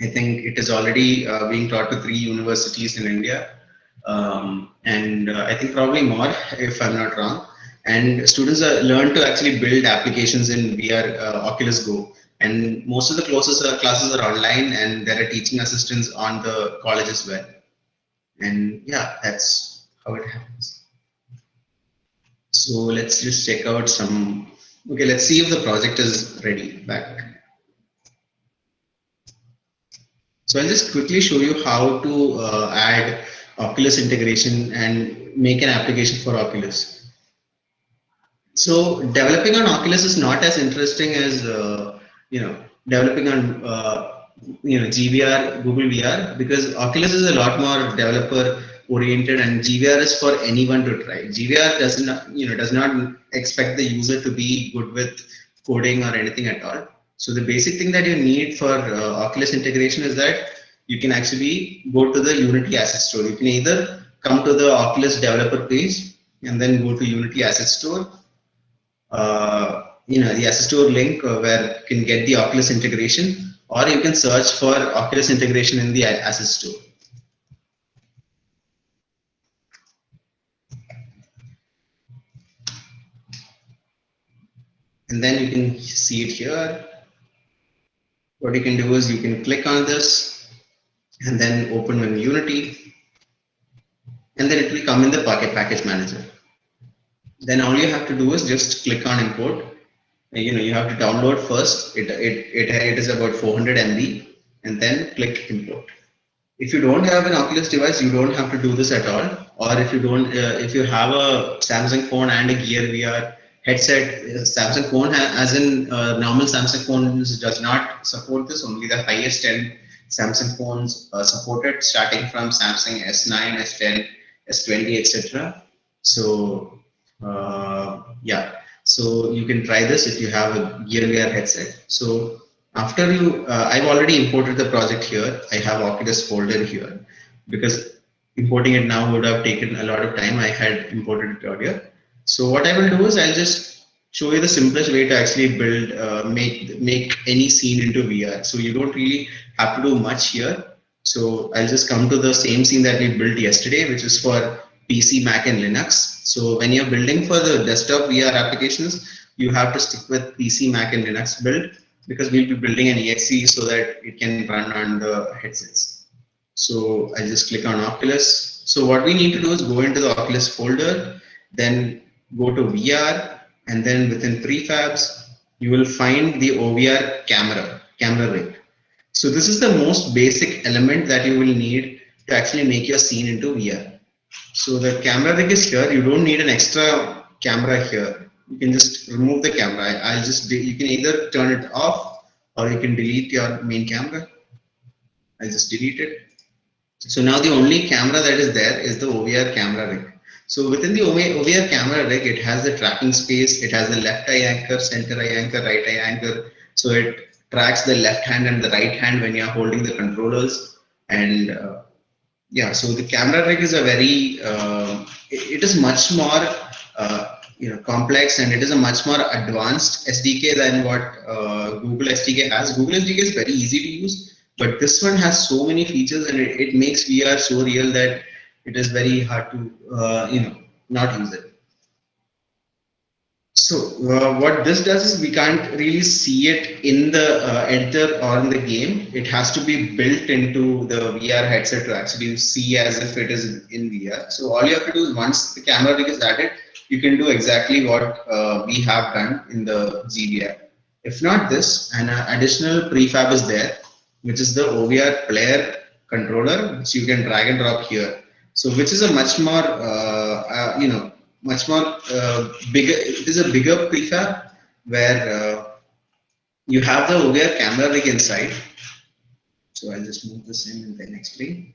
I think it is already being taught to 3 universities in India, and I think probably more if I'm not wrong. And students learn to actually build applications in VR Oculus Go. And most of the classes are online, and there are teaching assistants on the college as well. And yeah, that's how it happens. So let's just check out some. Okay, let's see if the project is ready back. So I'll just quickly show you how to add Oculus integration and make an application for Oculus. So developing on Oculus is not as interesting as developing on GVR, Google VR, because Oculus is a lot more developer oriented, and GVR is for anyone to try. GVR does not expect the user to be good with coding or anything at all. So the basic thing that you need for Oculus integration is that you can actually go to the Unity Asset Store. You can either come to the Oculus developer page and then go to Unity Asset Store. The Asset Store link where you can get the Oculus integration, or you can search for Oculus integration in the Asset Store. And then you can see it here. What you can do is you can click on this and then open in Unity, and then it will come in the package manager. Then all you have to do is just click on import. You have to download first. It is about 400 MB, and then click import. If you don't have an Oculus device, you don't have to do this at all. Or if you have a Samsung phone and a Gear VR headset, Samsung phone as in normal Samsung phones does not support this. Only the highest end Samsung phones support it, starting from Samsung S9, S10, S20, etc. So so you can try this if you have a Gear VR headset. So after I've already imported the project here. I have Oculus folder here because importing it now would have taken a lot of time. I had imported it earlier. So what I will do is I'll just show you the simplest way to actually build, make any scene into VR. So you don't really have to do much here. So I'll just come to the same scene that we built yesterday, which is for PC, Mac, and Linux. So when you're building for the desktop VR applications, you have to stick with PC, Mac, and Linux build, because we'll be building an exe so that it can run on the headsets. So I just click on Oculus. So what we need to do is go into the Oculus folder, then go to VR, and then within prefabs, you will find the OVR camera rig. So this is the most basic element that you will need to actually make your scene into VR. So the camera rig is here. You don't need an extra camera here. You can just remove the camera. You can either turn it off or you can delete your main camera. I'll just delete it. So now the only camera that is there is the OVR camera rig. So within the OVR camera rig, it has the tracking space. It has the left eye anchor, center eye anchor, right eye anchor. So it tracks the left hand and the right hand when you're holding the controllers. And so the camera rig is a very, it is much more complex, and it is a much more advanced SDK than what Google SDK has. Google SDK is very easy to use, but this one has so many features, and it makes VR so real that it is very hard to not use it. So what this does is we can't really see it in the editor or in the game. It has to be built into the VR headset to actually see as if it is in VR. So all you have to do is, once the camera rig is added, you can do exactly what we have done in the GVR. If not this, an additional prefab is there, which is the OVR player controller, which you can drag and drop here. So which is a much more, bigger, it is a bigger prefab where you have the OVR camera rig inside. So I'll just move this in and then explain.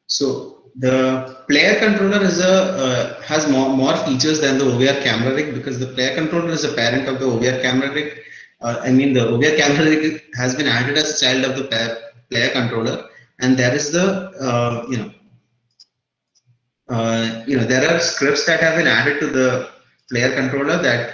So the player controller is has more features than the OVR camera rig, because the player controller is a parent of the OVR camera rig. The OVR camera rig has been added as a child of the player controller, and there is the there are scripts that have been added to the player controller that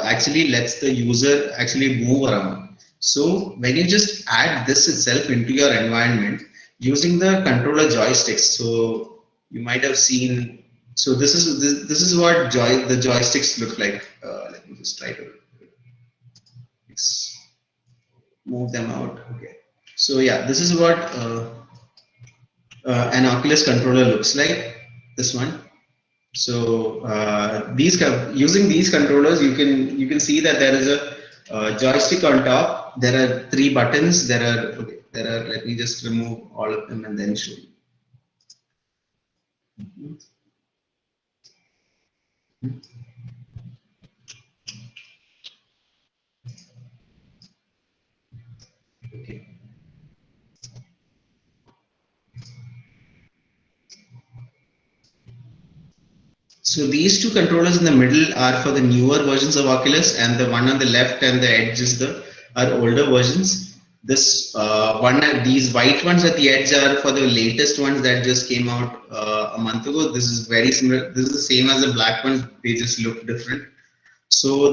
actually lets the user actually move around. So when you just add this itself into your environment using the controller joysticks, so you might have seen. So this is what the joysticks look like. Let me just try to move them out. Okay. So yeah, this is what an Oculus controller looks like. This one. So using these controllers, you can see that there is a joystick on top. There are 3 buttons. There are. Let me just remove all of them and then show you. Okay. So these 2 controllers in the middle are for the newer versions of Oculus, and the one on the left and the edge is the are older versions. This these white ones at the edge are for the latest ones that just came out a month ago. This is very similar. This is the same as the black ones. They just look different. So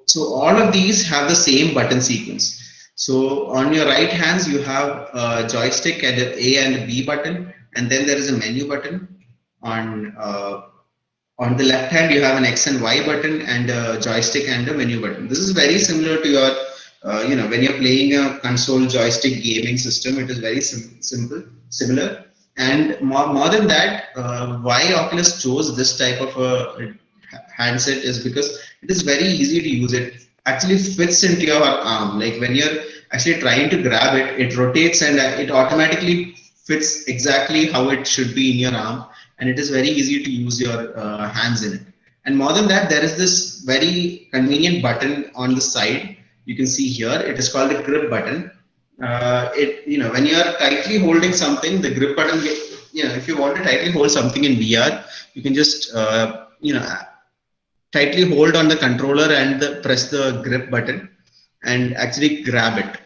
so all of these have the same button sequence. So on your right hands you have a joystick and an A and a B button, and then there is a menu button. On the left hand, you have an X and Y button and a joystick and a menu button. This is very similar to your, when you're playing a console joystick gaming system, it is very similar. And more than that, why Oculus chose this type of a handset is because it is very easy to use. It actually fits into your arm. Like when you're actually trying to grab it, it rotates and it automatically fits exactly how it should be in your arm, and it is very easy to use your hands in it. And more than that, there is this very convenient button on the side. You can see here, it is called the grip button. When you are tightly holding something, the grip button, if you want to tightly hold something in VR, you can just, tightly hold on the controller and press the grip button and actually grab it.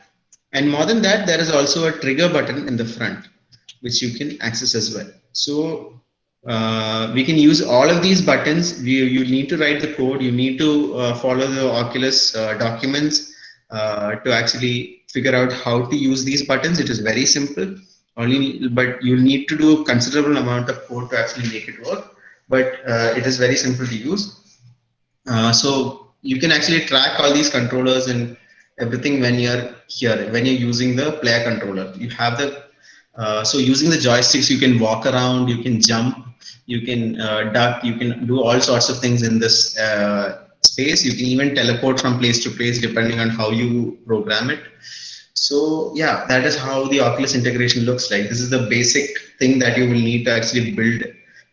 And more than that, there is also a trigger button in the front, which you can access as well. So we can use all of these buttons. You need to write the code. You need to follow the Oculus documents to actually figure out how to use these buttons. It is very simple. But you'll need to do a considerable amount of code to actually make it work. But it is very simple to use. So you can actually track all these controllers and everything when you're here, when you're using the player controller. You have so using the joysticks, you can walk around, you can jump, you can duck, you can do all sorts of things in this space. You can even teleport from place to place depending on how you program it. So yeah, that is how the Oculus integration looks like. This is the basic thing that you will need to actually build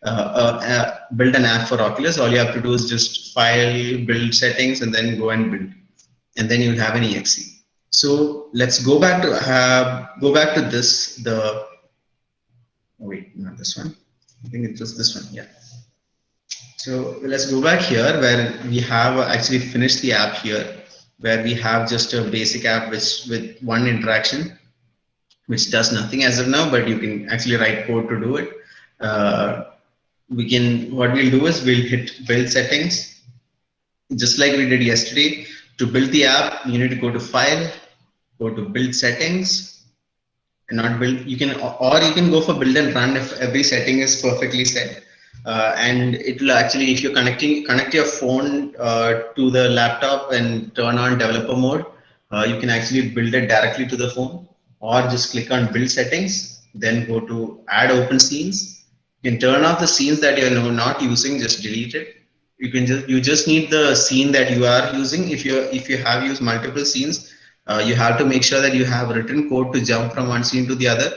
an app for Oculus. All you have to do is just file, build settings, and then go and build, and then you'll have an exe. So let's go back to this. Wait, not this one. I think it was this one. Yeah. So let's go back here where we have actually finished the app here, where we have just a basic app with one interaction, which does nothing as of now, but you can actually write code to do it. What we'll do is we'll hit build settings, just like we did yesterday. To build the app, you need to go to file, go to build settings, and not build. You can go for build and run if every setting is perfectly set. And it will actually, if you connect your phone to the laptop and turn on developer mode, you can actually build it directly to the phone, or just click on build settings, then go to add open scenes. You can turn off the scenes that you're not using, just delete it. You just need the scene that you are using. If you have used multiple scenes, you have to make sure that you have written code to jump from one scene to the other,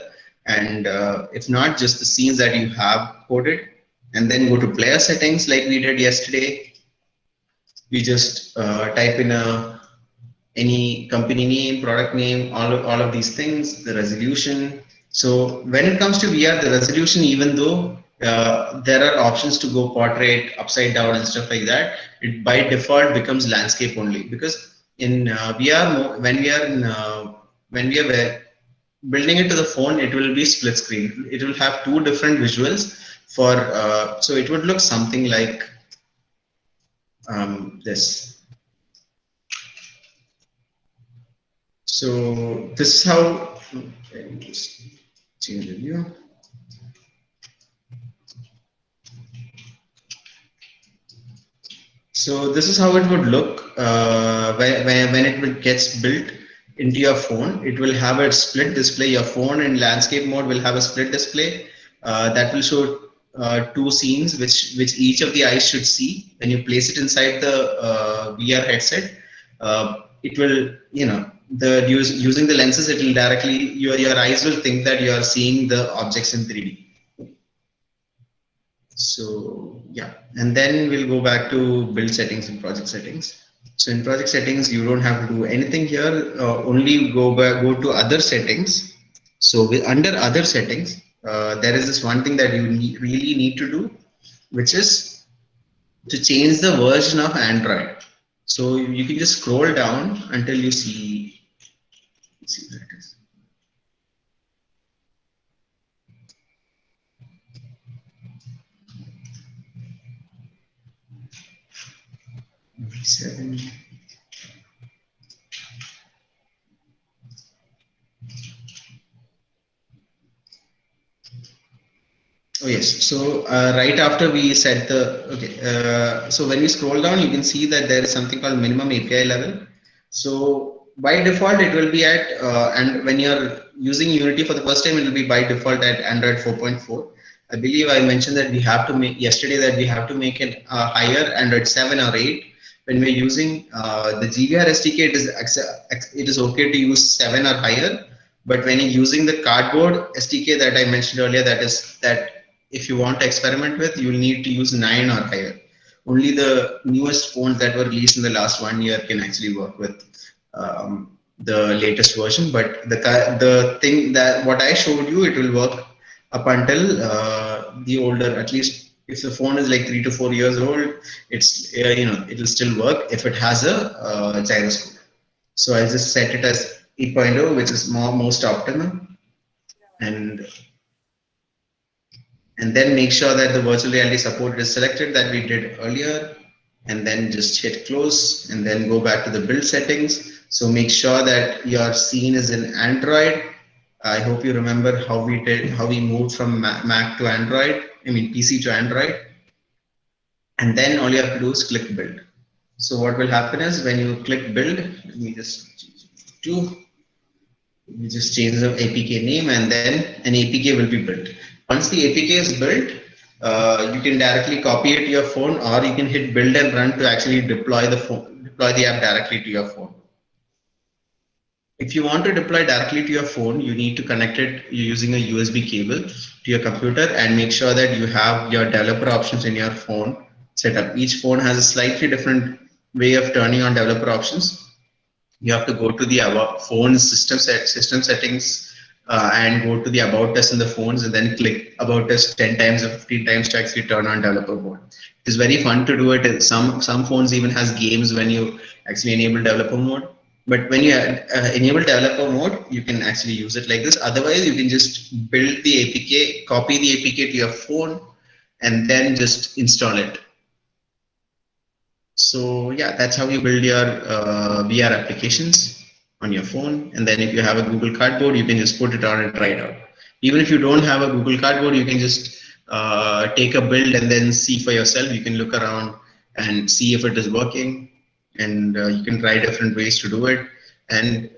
and if not, just the scenes that you have coded. And then go to player settings like we did yesterday. We just type in any company name, product name, all of these things, the resolution. So when it comes to VR, the resolution, even though there are options to go portrait, upside down, and stuff like that, it by default becomes landscape only, because in VR, when we are building it to the phone, it will be split screen. It will have two different visuals for, so it would look something like this. So this is how, let me just change the view. So this is how it would look when it gets built into your phone. It will have a split display. Your phone in landscape mode will have a split display that will show two scenes, which each of the eyes should see. When you place it inside the VR headset, it will, using the lenses, it will directly, your eyes will think that you are seeing the objects in 3D. So yeah, and then we'll go back to build settings and project settings. So in project settings, you don't have to do anything here. Only go to other settings. So under other settings, there is this one thing that you really need to do, which is to change the version of Android. So you can just scroll down until you see. Let's see where it is. V7. Oh yes. So right after we set the okay. So when we scroll down, you can see that there is something called minimum API level. So by default, it will be at and when you're using Unity for the first time, it will be by default at Android 4.4. I believe I mentioned that we have to make yesterday that we have to make it higher Android 7 or 8. When we're using the GVR SDK, it is okay to use 7 or higher. But when you're using the cardboard SDK that I mentioned earlier, that if you want to experiment with, you'll need to use 9 or higher. Only the newest phones that were released in the last 1 year can actually work with the latest version. But the thing that what I showed you, it will work up until the older, at least if the phone is like 3 to 4 years old, it's it will still work if it has a gyroscope. So I'll just set it as 8.0, which is most optimal, and then make sure that the virtual reality support is selected that we did earlier, and then just hit close and then go back to the build settings. So make sure that your scene is in Android. I hope you remember how we moved from Mac to Android, I mean PC to Android, and then all you have to do is click build. So what will happen is when you click build, let me just do, you just change the APK name and then an APK will be built. Once the APK is built, you can directly copy it to your phone, or you can hit build and run to actually deploy the app directly to your phone. If you want to deploy directly to your phone, you need to connect it using a USB cable to your computer and make sure that you have your developer options in your phone set up. Each phone has a slightly different way of turning on developer options. You have to go to the phone system settings and go to the about us in the phones and then click about us 10 times or 15 times to actually turn on developer mode. It's very fun to do it. Some phones even has games when you actually enable developer mode. But when you enable developer mode, you can actually use it like this. Otherwise, you can just build the APK, copy the APK to your phone, and then just install it. So yeah, that's how you build your VR applications on your phone. And then if you have a Google Cardboard, you can just put it on and try it out. Even if you don't have a Google Cardboard, you can just take a build and then see for yourself. You can look around and see if it is working, and you can try different ways to do it. And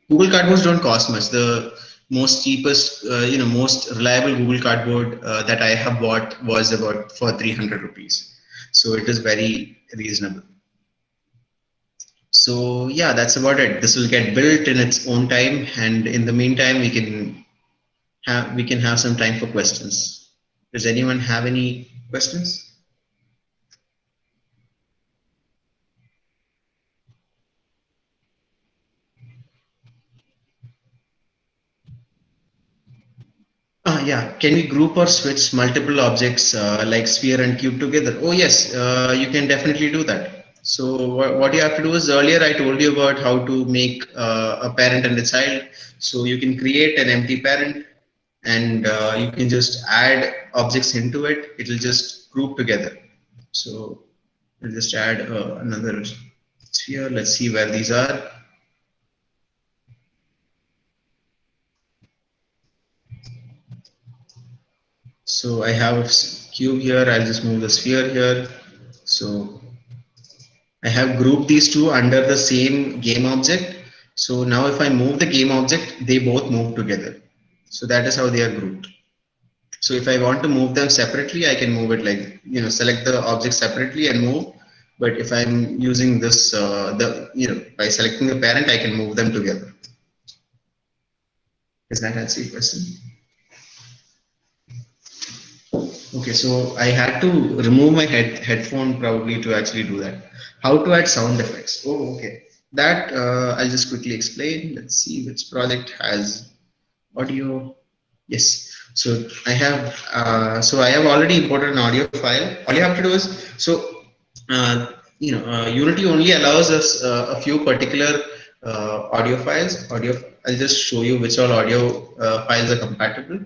Google Cardboards don't cost much. The most cheapest, most reliable Google Cardboard that I have bought was about for 300 rupees. So it is very reasonable. So yeah, that's about it. This will get built in its own time, and in the meantime, we can have some time for questions. Does anyone have any questions? Yeah, can we group or switch multiple objects like sphere and cube together? Oh yes, you can definitely do that. So what you have to do is, earlier I told you about how to make a parent and a child. So you can create an empty parent, and you can just add objects into it. It will just group together. So we'll just add another sphere. Let's see where these are. So I have a cube here. I'll just move the sphere here. So I have grouped these two under the same game object. So now if I move the game object, they both move together. So that is how they are grouped. So if I want to move them separately, I can move it like, select the object separately and move. But if I'm using this, by selecting the parent, I can move them together. Does that answer your question? Okay, so I had to remove my headphone probably to actually do that. How to add sound effects? Oh, okay. That I'll just quickly explain. Let's see which project has audio. Yes. So I have already imported an audio file. All you have to do is, Unity only allows us a few particular audio files. I'll just show you which all audio files are compatible.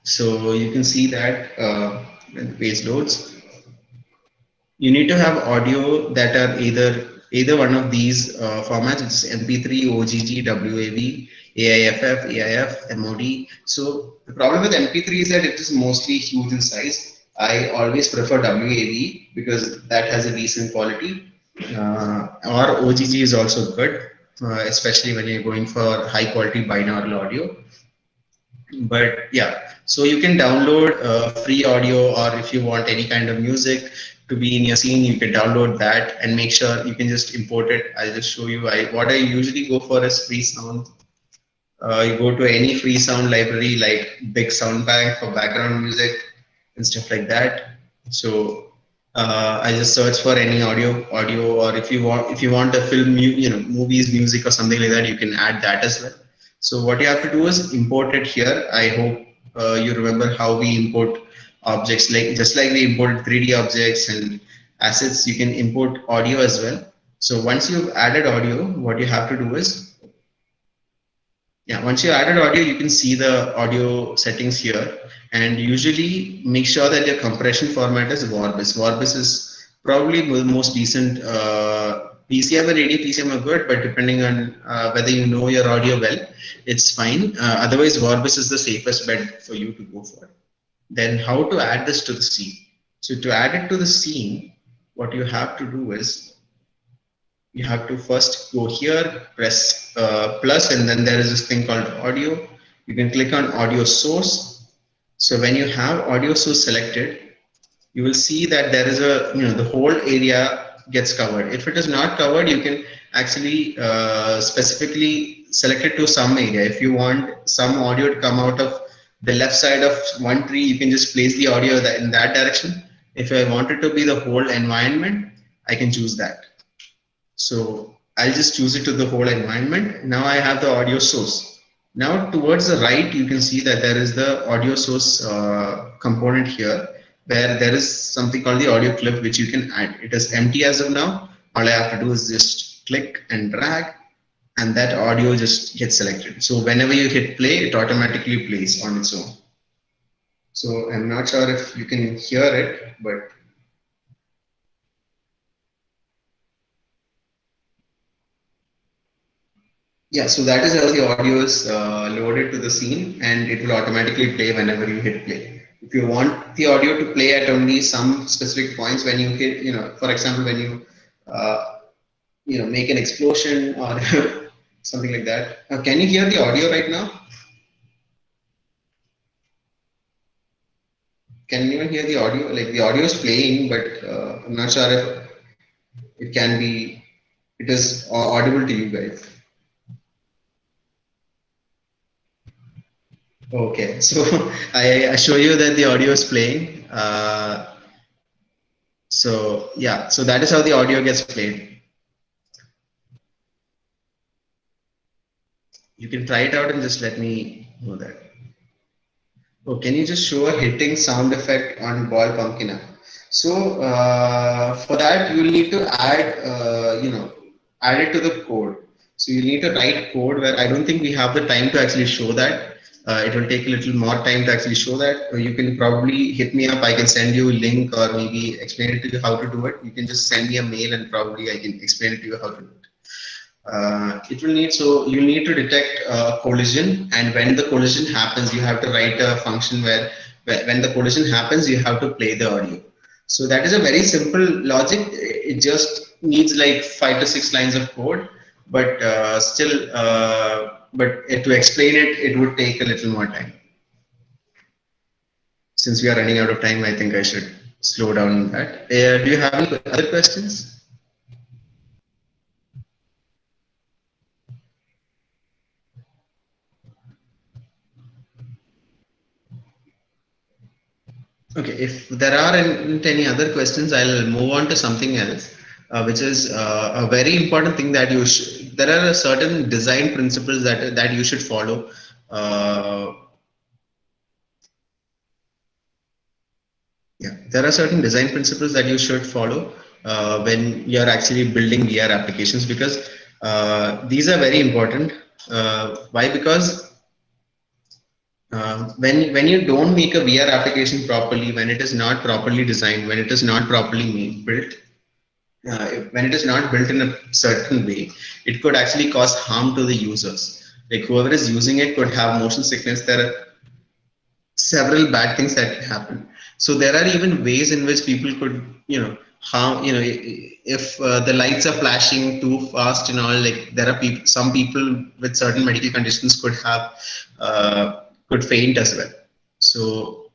So you can see that when the page loads, you need to have audio that are either one of these formats, which is MP3, OGG, WAV, AIFF, AIF, MOD. So the problem with MP3 is that it is mostly huge in size. I always prefer WAV because that has a decent quality. Or OGG is also good, especially when you're going for high quality binaural audio. But yeah, so you can download free audio, or if you want any kind of music to be in your scene, you can download that and make sure you can just import it. I'll just show you. What I usually go for is free sound. You go to any free sound library like Big Sound Bank for background music and stuff like that. So I just search for any audio, or if you want a film, movies, music, or something like that, you can add that as well. So what you have to do is import it here. I hope you remember how we import objects, like just like we imported 3D objects and assets, you can import audio as well. So once you've added audio, what you have to do is, yeah, once you added audio, you can see the audio settings here, and usually make sure that your compression format is Vorbis. Vorbis is probably the most decent. PCM and AD PCM are good, but depending on whether you know your audio well, it's fine. Otherwise, Vorbis is the safest bet for you to go for. Then how to add this to the scene? So to add it to the scene, what you have to do is, you have to first go here, press plus, and then there is this thing called audio. You can click on audio source. So when you have audio source selected, you will see that there is the whole area gets covered. If it is not covered, you can actually specifically select it to some area. If you want some audio to come out of the left side of one tree, you can just place the audio in that direction. If I want it to be the whole environment, I can choose that. So I'll just choose it to the whole environment. Now I have the audio source. Now towards the right, you can see that there is the audio source component here, where there is something called the audio clip, which you can add. It is empty as of now. All I have to do is just click and drag, and that audio just gets selected. So whenever you hit play, it automatically plays on its own. So I'm not sure if you can hear it, but yeah, so that is how the audio is loaded to the scene, and it will automatically play whenever you hit play. If you want the audio to play at only some specific points, when you hit, for example, when you, make an explosion or something like that. Can you hear the audio right now? Can anyone hear the audio? Like the audio is playing, but I'm not sure if it is audible to you guys. Okay, so I assure you that the audio is playing. So yeah, so that is how the audio gets played. You can try it out and just let me know that. Oh, can you just show a hitting sound effect on ball pumpkin up? So for that you will need to add, add it to the code. So you need to write code where I don't think we have the time to actually show that. It will take a little more time to actually show that. You can probably hit me up. I can send you a link or maybe explain it to you how to do it. You can just send me a mail and probably I can explain it to you how to do it. It will need, so you need to detect collision, and when the collision happens you have to write a function where when the collision happens you have to play the audio. So that is a very simple logic. It just needs like 5 to 6 lines of code, but to explain it, it would take a little more time. Since we are running out of time, I think I should slow down on that. Do you have any other questions? Okay, if there aren't any other questions, I'll move on to something else, which is a very important thing that there are certain design principles that you should follow. Uh, yeah, there are certain design principles that you should follow when you're actually building VR applications, because these are very important. Why? Because when you don't make a VR application properly, when it is not properly designed, when it is not properly built, when it is not built in a certain way, it could actually cause harm to the users. Like whoever is using it could have motion sickness. There are several bad things that can happen. So there are even ways in which people could, harm. If the lights are flashing too fast and all, like there are people, some people with certain medical conditions could have, could faint as well. So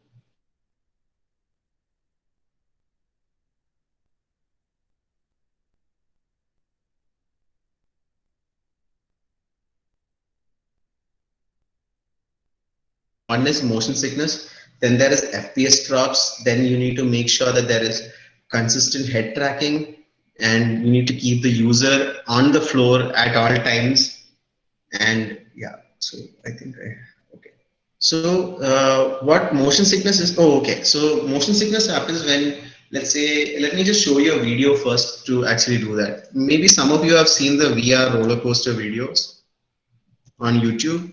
one is motion sickness, then there is FPS drops, then you need to make sure that there is consistent head tracking, and you need to keep the user on the floor at all times. And yeah, so I think okay. So what motion sickness is? Oh, okay. So motion sickness happens when, let's say, let me just show you a video first to actually do that. Maybe some of you have seen the VR roller coaster videos on YouTube.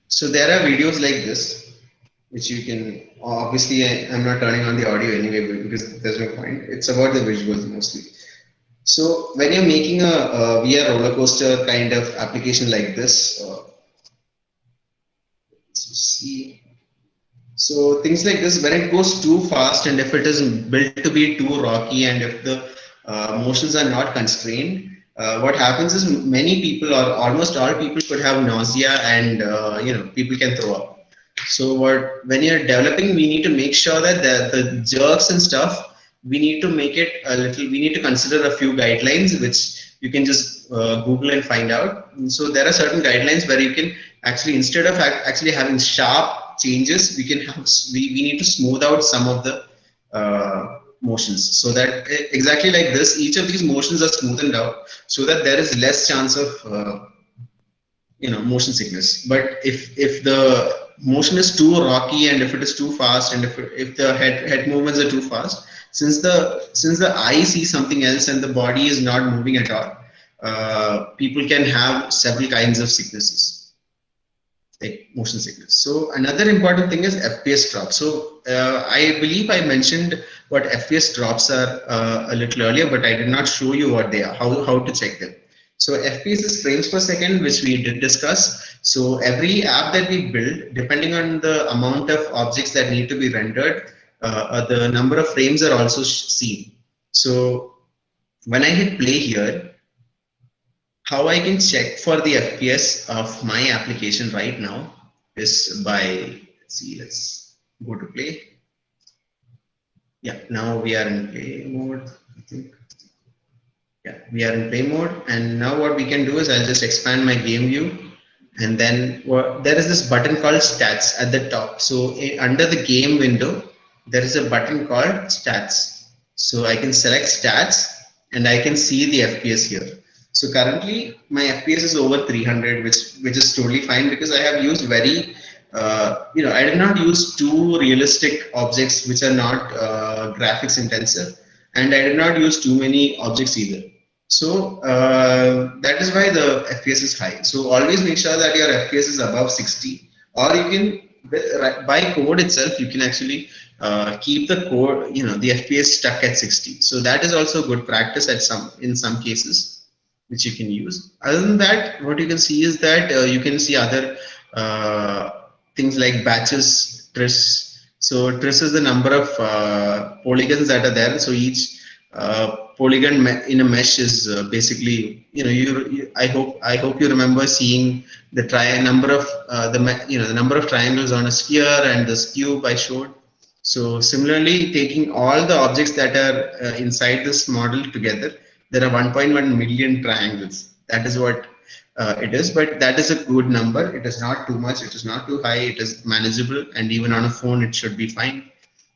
So there are videos like this, which you can, obviously I'm not turning on the audio anyway because there's no point. It's about the visuals mostly. So when you're making a VR roller coaster kind of application like this, see, so things like this, when it goes too fast and if it is built to be too rocky and if the motions are not constrained, what happens is many people or almost all people could have nausea and people can throw up. So when you're developing, we need to make sure that the jerks and stuff, we need to make it a little, we need to consider a few guidelines which you can just Google and find out. And so there are certain guidelines where you can actually, instead of actually having sharp changes, we can have, we need to smooth out some of the motions, so that exactly like this, each of these motions are smoothened out so that there is less chance of motion sickness. But if the motion is too rocky and if it is too fast and if the head movements are too fast, since the eye sees something else and the body is not moving at all, people can have several kinds of sicknesses, like motion sickness. So another important thing is FPS drops. So I believe I mentioned what FPS drops are a little earlier, but I did not show you what they are, how to check them. So FPS is frames per second, which we did discuss. So every app that we build, depending on the amount of objects that need to be rendered, the number of frames are also seen. So when I hit play here, how I can check for the FPS of my application right now is by, let's see, let's go to play. Yeah, now we are in play mode, I think. Yeah, we are in play mode, and now what we can do is I'll just expand my game view, and then there is this button called stats at the top. So under the game window, there is a button called stats. So I can select stats and I can see the FPS here. So currently my FPS is over 300, which is totally fine because I have used very, I did not use too realistic objects which are not graphics intensive, and I did not use too many objects either. So that is why the FPS is high. So always make sure that your FPS is above 60, or you can by code itself you can actually keep the code, the FPS stuck at 60. So that is also good practice at in some cases which you can use. Other than that, what you can see is that you can see other things like batches, tris. So tris is the number of polygons that are there. So each polygon in a mesh is basically, I hope you remember seeing the number of the number of triangles on a sphere and this cube I showed. So similarly, taking all the objects that are inside this model together, there are 1.1 million triangles. That is what it is, but that is a good number. It is not too much, it is not too high, it is manageable, and even on a phone, it should be fine.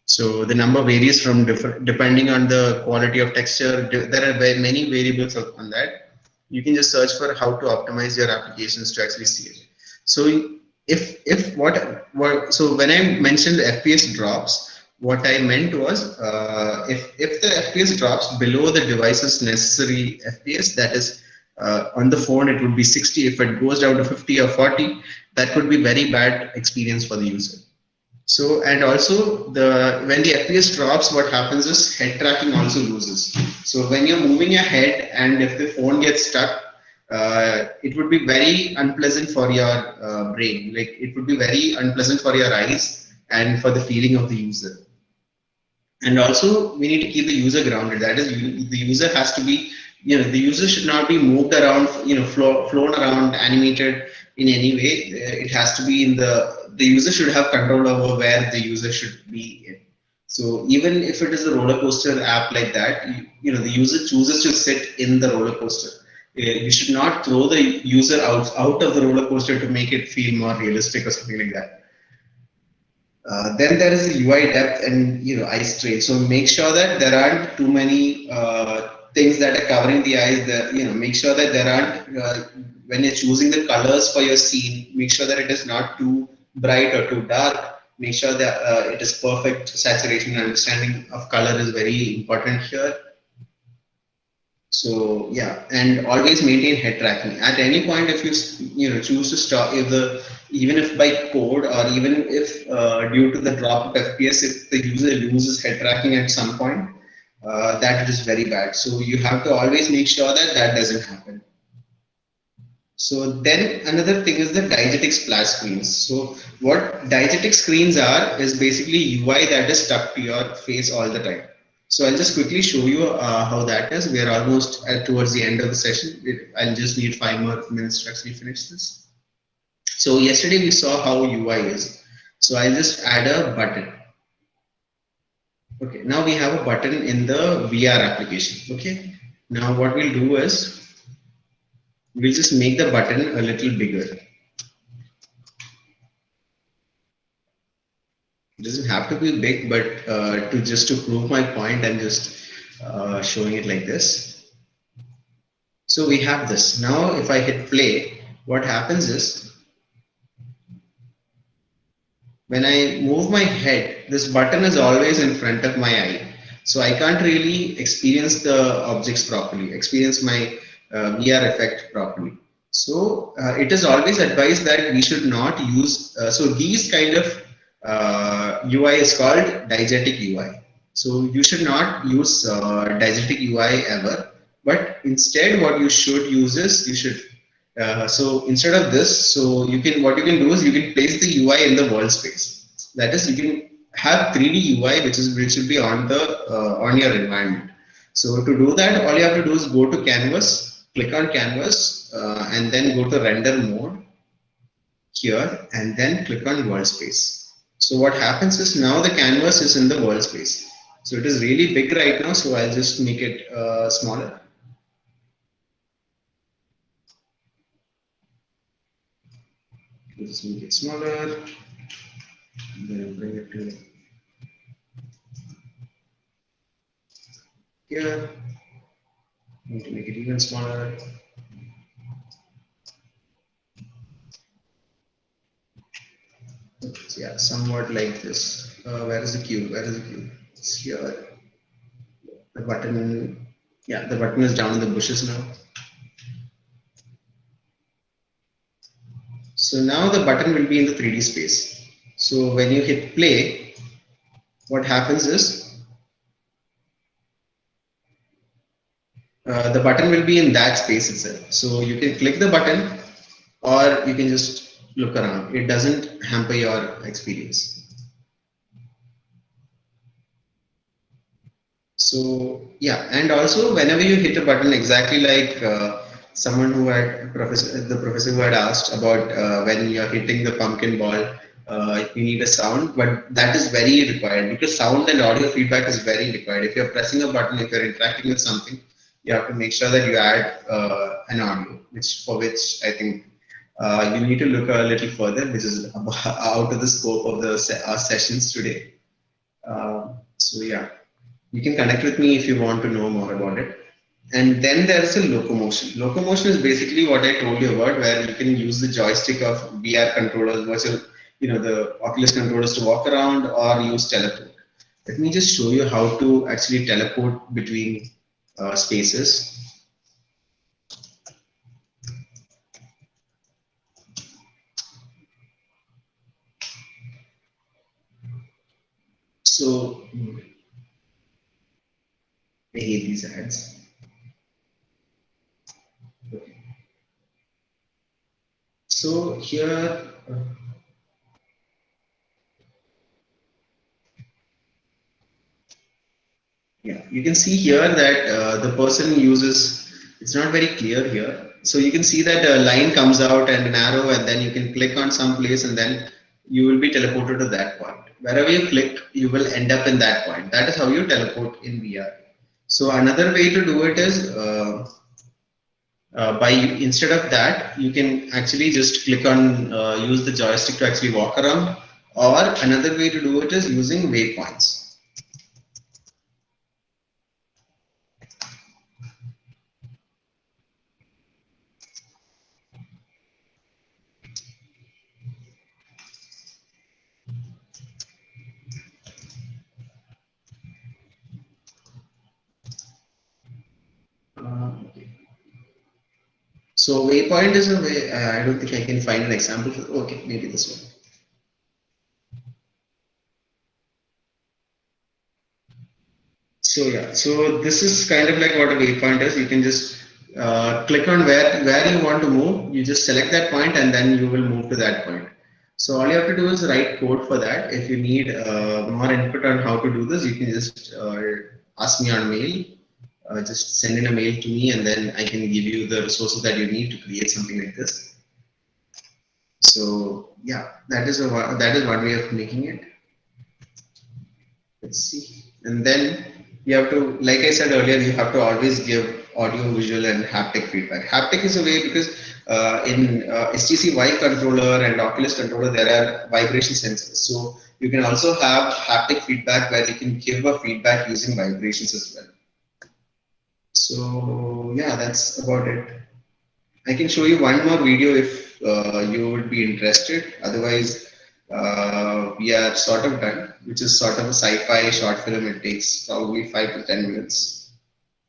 So the number varies from different depending on the quality of texture. There are many variables on that. You can just search for how to optimize your applications to actually see it. So if what so when I mentioned FPS drops, what I meant was if the FPS drops below the device's necessary FPS, that is on the phone it would be 60. If it goes down to 50 or 40, that could be very bad experience for the user. So and also when the FPS drops, what happens is head tracking also loses. So when you're moving your head and if the phone gets stuck, it would be very unpleasant for your brain. Like it would be very unpleasant for your eyes and for the feeling of the user. And also we need to keep the user grounded. That is, the user has to be, the user should not be moved around, flown around, animated in any way. It has to be in the user should have control over where the user should be in. So even if it is a roller coaster app like that, the user chooses to sit in the roller coaster. You should not throw the user out of the roller coaster to make it feel more realistic or something like that. Then there is a UI depth and eye strain. So make sure that there aren't too many things that are covering the eyes. That make sure that there aren't when you're choosing the colors for your scene. Make sure that it is not too bright or too dark. Make sure that it is perfect saturation. Understanding of color is very important here. So yeah, and always maintain head tracking. At any point, if you choose to stop, even if by code or even if due to the drop of FPS, if the user loses head tracking at some point, that is very bad. So you have to always make sure that that doesn't happen. So then another thing is the diegetic splash screens. So what diegetic screens are is basically UI that is stuck to your face all the time. So I'll just quickly show you how that is. We are almost towards the end of the session. I'll just need 5 more minutes to actually finish this. So yesterday we saw how UI is. So I'll just add a button. Okay, now we have a button in the VR application. Okay, now what we'll do is we'll just make the button a little bigger. It doesn't have to be big, but to prove my point, I'm just showing it like this. So we have this. Now if I hit play, what happens is when I move my head, this button is always in front of my eye. So I can't really experience the objects properly, experience my VR effect properly. So it is always advised that we should not use, so these kind of UI is called diegetic UI. So you should not use diegetic UI ever, but instead what you should use is you should so instead of this, so what you can do is you can place the UI in the world space. That is, you can have 3D UI which will be on the on your environment. So to do that, all you have to do is go to canvas, click on canvas, and then go to render mode here, and then click on world space. So what happens is now the canvas is in the world space. So it is really big right now. So I'll just make it smaller. Just make it smaller. Then bring it to here. Need to make it even smaller. Yeah, somewhat like this. Where is the cube? Where is the cube? It's here. The button, yeah, the button is down in the bushes now. So now the button will be in the 3D space. So when you hit play, what happens is the button will be in that space itself. So you can click the button or you can just look around. It doesn't hamper your experience. So yeah, and also whenever you hit a button, exactly like someone who had the professor who had asked about when you're hitting the pumpkin ball, you need a sound, but that is very required because sound and audio feedback is very required. If you're pressing a button, if you're interacting with something, you have to make sure that you add an audio, which I think you need to look a little further, which is out of the scope of our sessions today. So yeah. You can connect with me if you want to know more about it. And then there's a locomotion. Locomotion is basically what I told you about, where you can use the joystick of VR controllers, virtual, the Oculus controllers to walk around or use teleport. Let me just show you how to actually teleport between spaces. So I hate these ads. So here, yeah, you can see here that the person uses, it's not very clear here. So you can see that a line comes out and an arrow, and then you can click on some place and then you will be teleported to that point. Wherever you click, you will end up in that point. That is how you teleport in VR. So another way to do it is by instead of that, you can actually just click on use the joystick to actually walk around. Or another way to do it is using waypoints. Okay. So waypoint is a way, I don't think I can find an example for, okay, maybe this one. So yeah, so this is kind of like what a waypoint is. You can just click on where you want to move. You just select that point and then you will move to that point. So all you have to do is write code for that. If you need more input on how to do this, you can just ask me on mail. Just send in a mail to me and then I can give you the resources that you need to create something like this. So yeah, that is one way of making it. Let's see. And then you have to, like I said earlier, you have to always give audio, visual, and haptic feedback. Haptic is a way because in HTC Vive controller and Oculus controller, there are vibration sensors. So you can also have haptic feedback where you can give a feedback using vibrations as well. So yeah, that's about it. I can show you one more video if you would be interested. Otherwise, we are sort of done, which is sort of a sci-fi short film. It takes probably 5 to 10 minutes.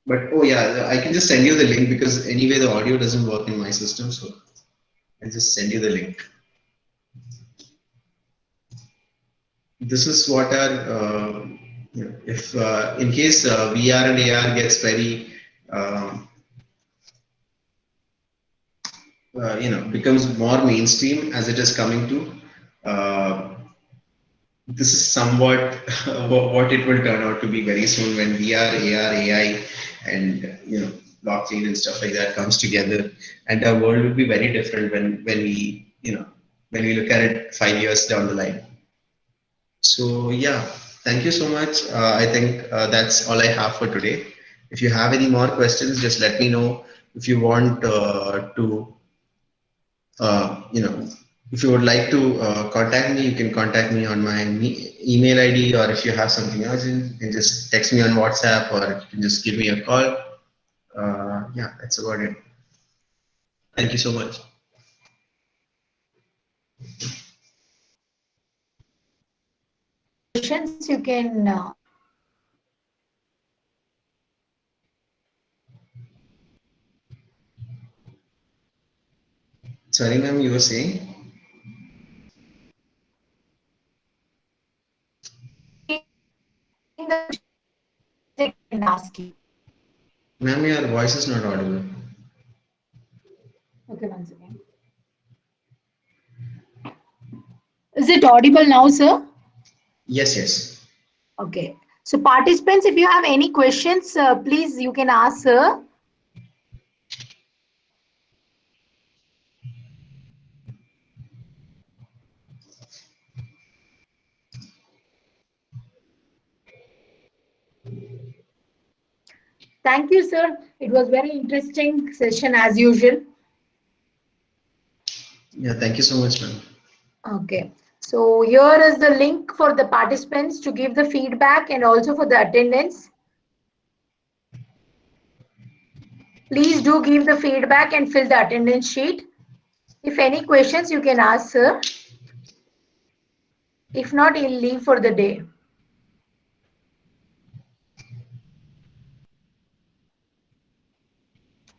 But oh yeah, I can just send you the link because anyway the audio doesn't work in my system, so I'll just send you the link. This is what our if in case VR and AR gets very becomes more mainstream as it is coming to. This is somewhat what it will turn out to be very soon when VR, AR, AI, and blockchain and stuff like that comes together, and our world will be very different when we when we look at it 5 years down the line. So yeah, thank you so much. I think that's all I have for today. If you have any more questions, just let me know. If you want to if you would like to contact me, you can contact me on my email ID, or if you have something urgent, you can just text me on WhatsApp, or you can just give me a call. Yeah, that's about it. Thank you so much. questions, you can. Sorry, ma'am, you were saying? Seeing the questions, I can ask you. Ma'am, your voice is not audible. Okay, once again. Is it audible now, sir? Yes, yes. Okay. So participants, if you have any questions, please you can ask, sir. Thank you, sir. It was very interesting session as usual. Yeah, thank you so much, ma'am. Okay. So here is the link for the participants to give the feedback and also for the attendance. Please do give the feedback and fill the attendance sheet. If any questions, you can ask, sir. If not, he'll leave for the day.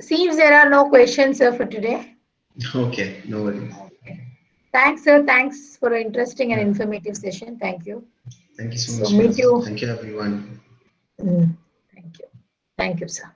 Seems there are no questions, sir, for today. Okay, no worries. Okay. Thanks, sir. Thanks for an interesting and Yeah, informative session. Thank you. thank you so So much, ma'am. meet you. Thank you, everyone. Mm, thank you. Thank you, sir.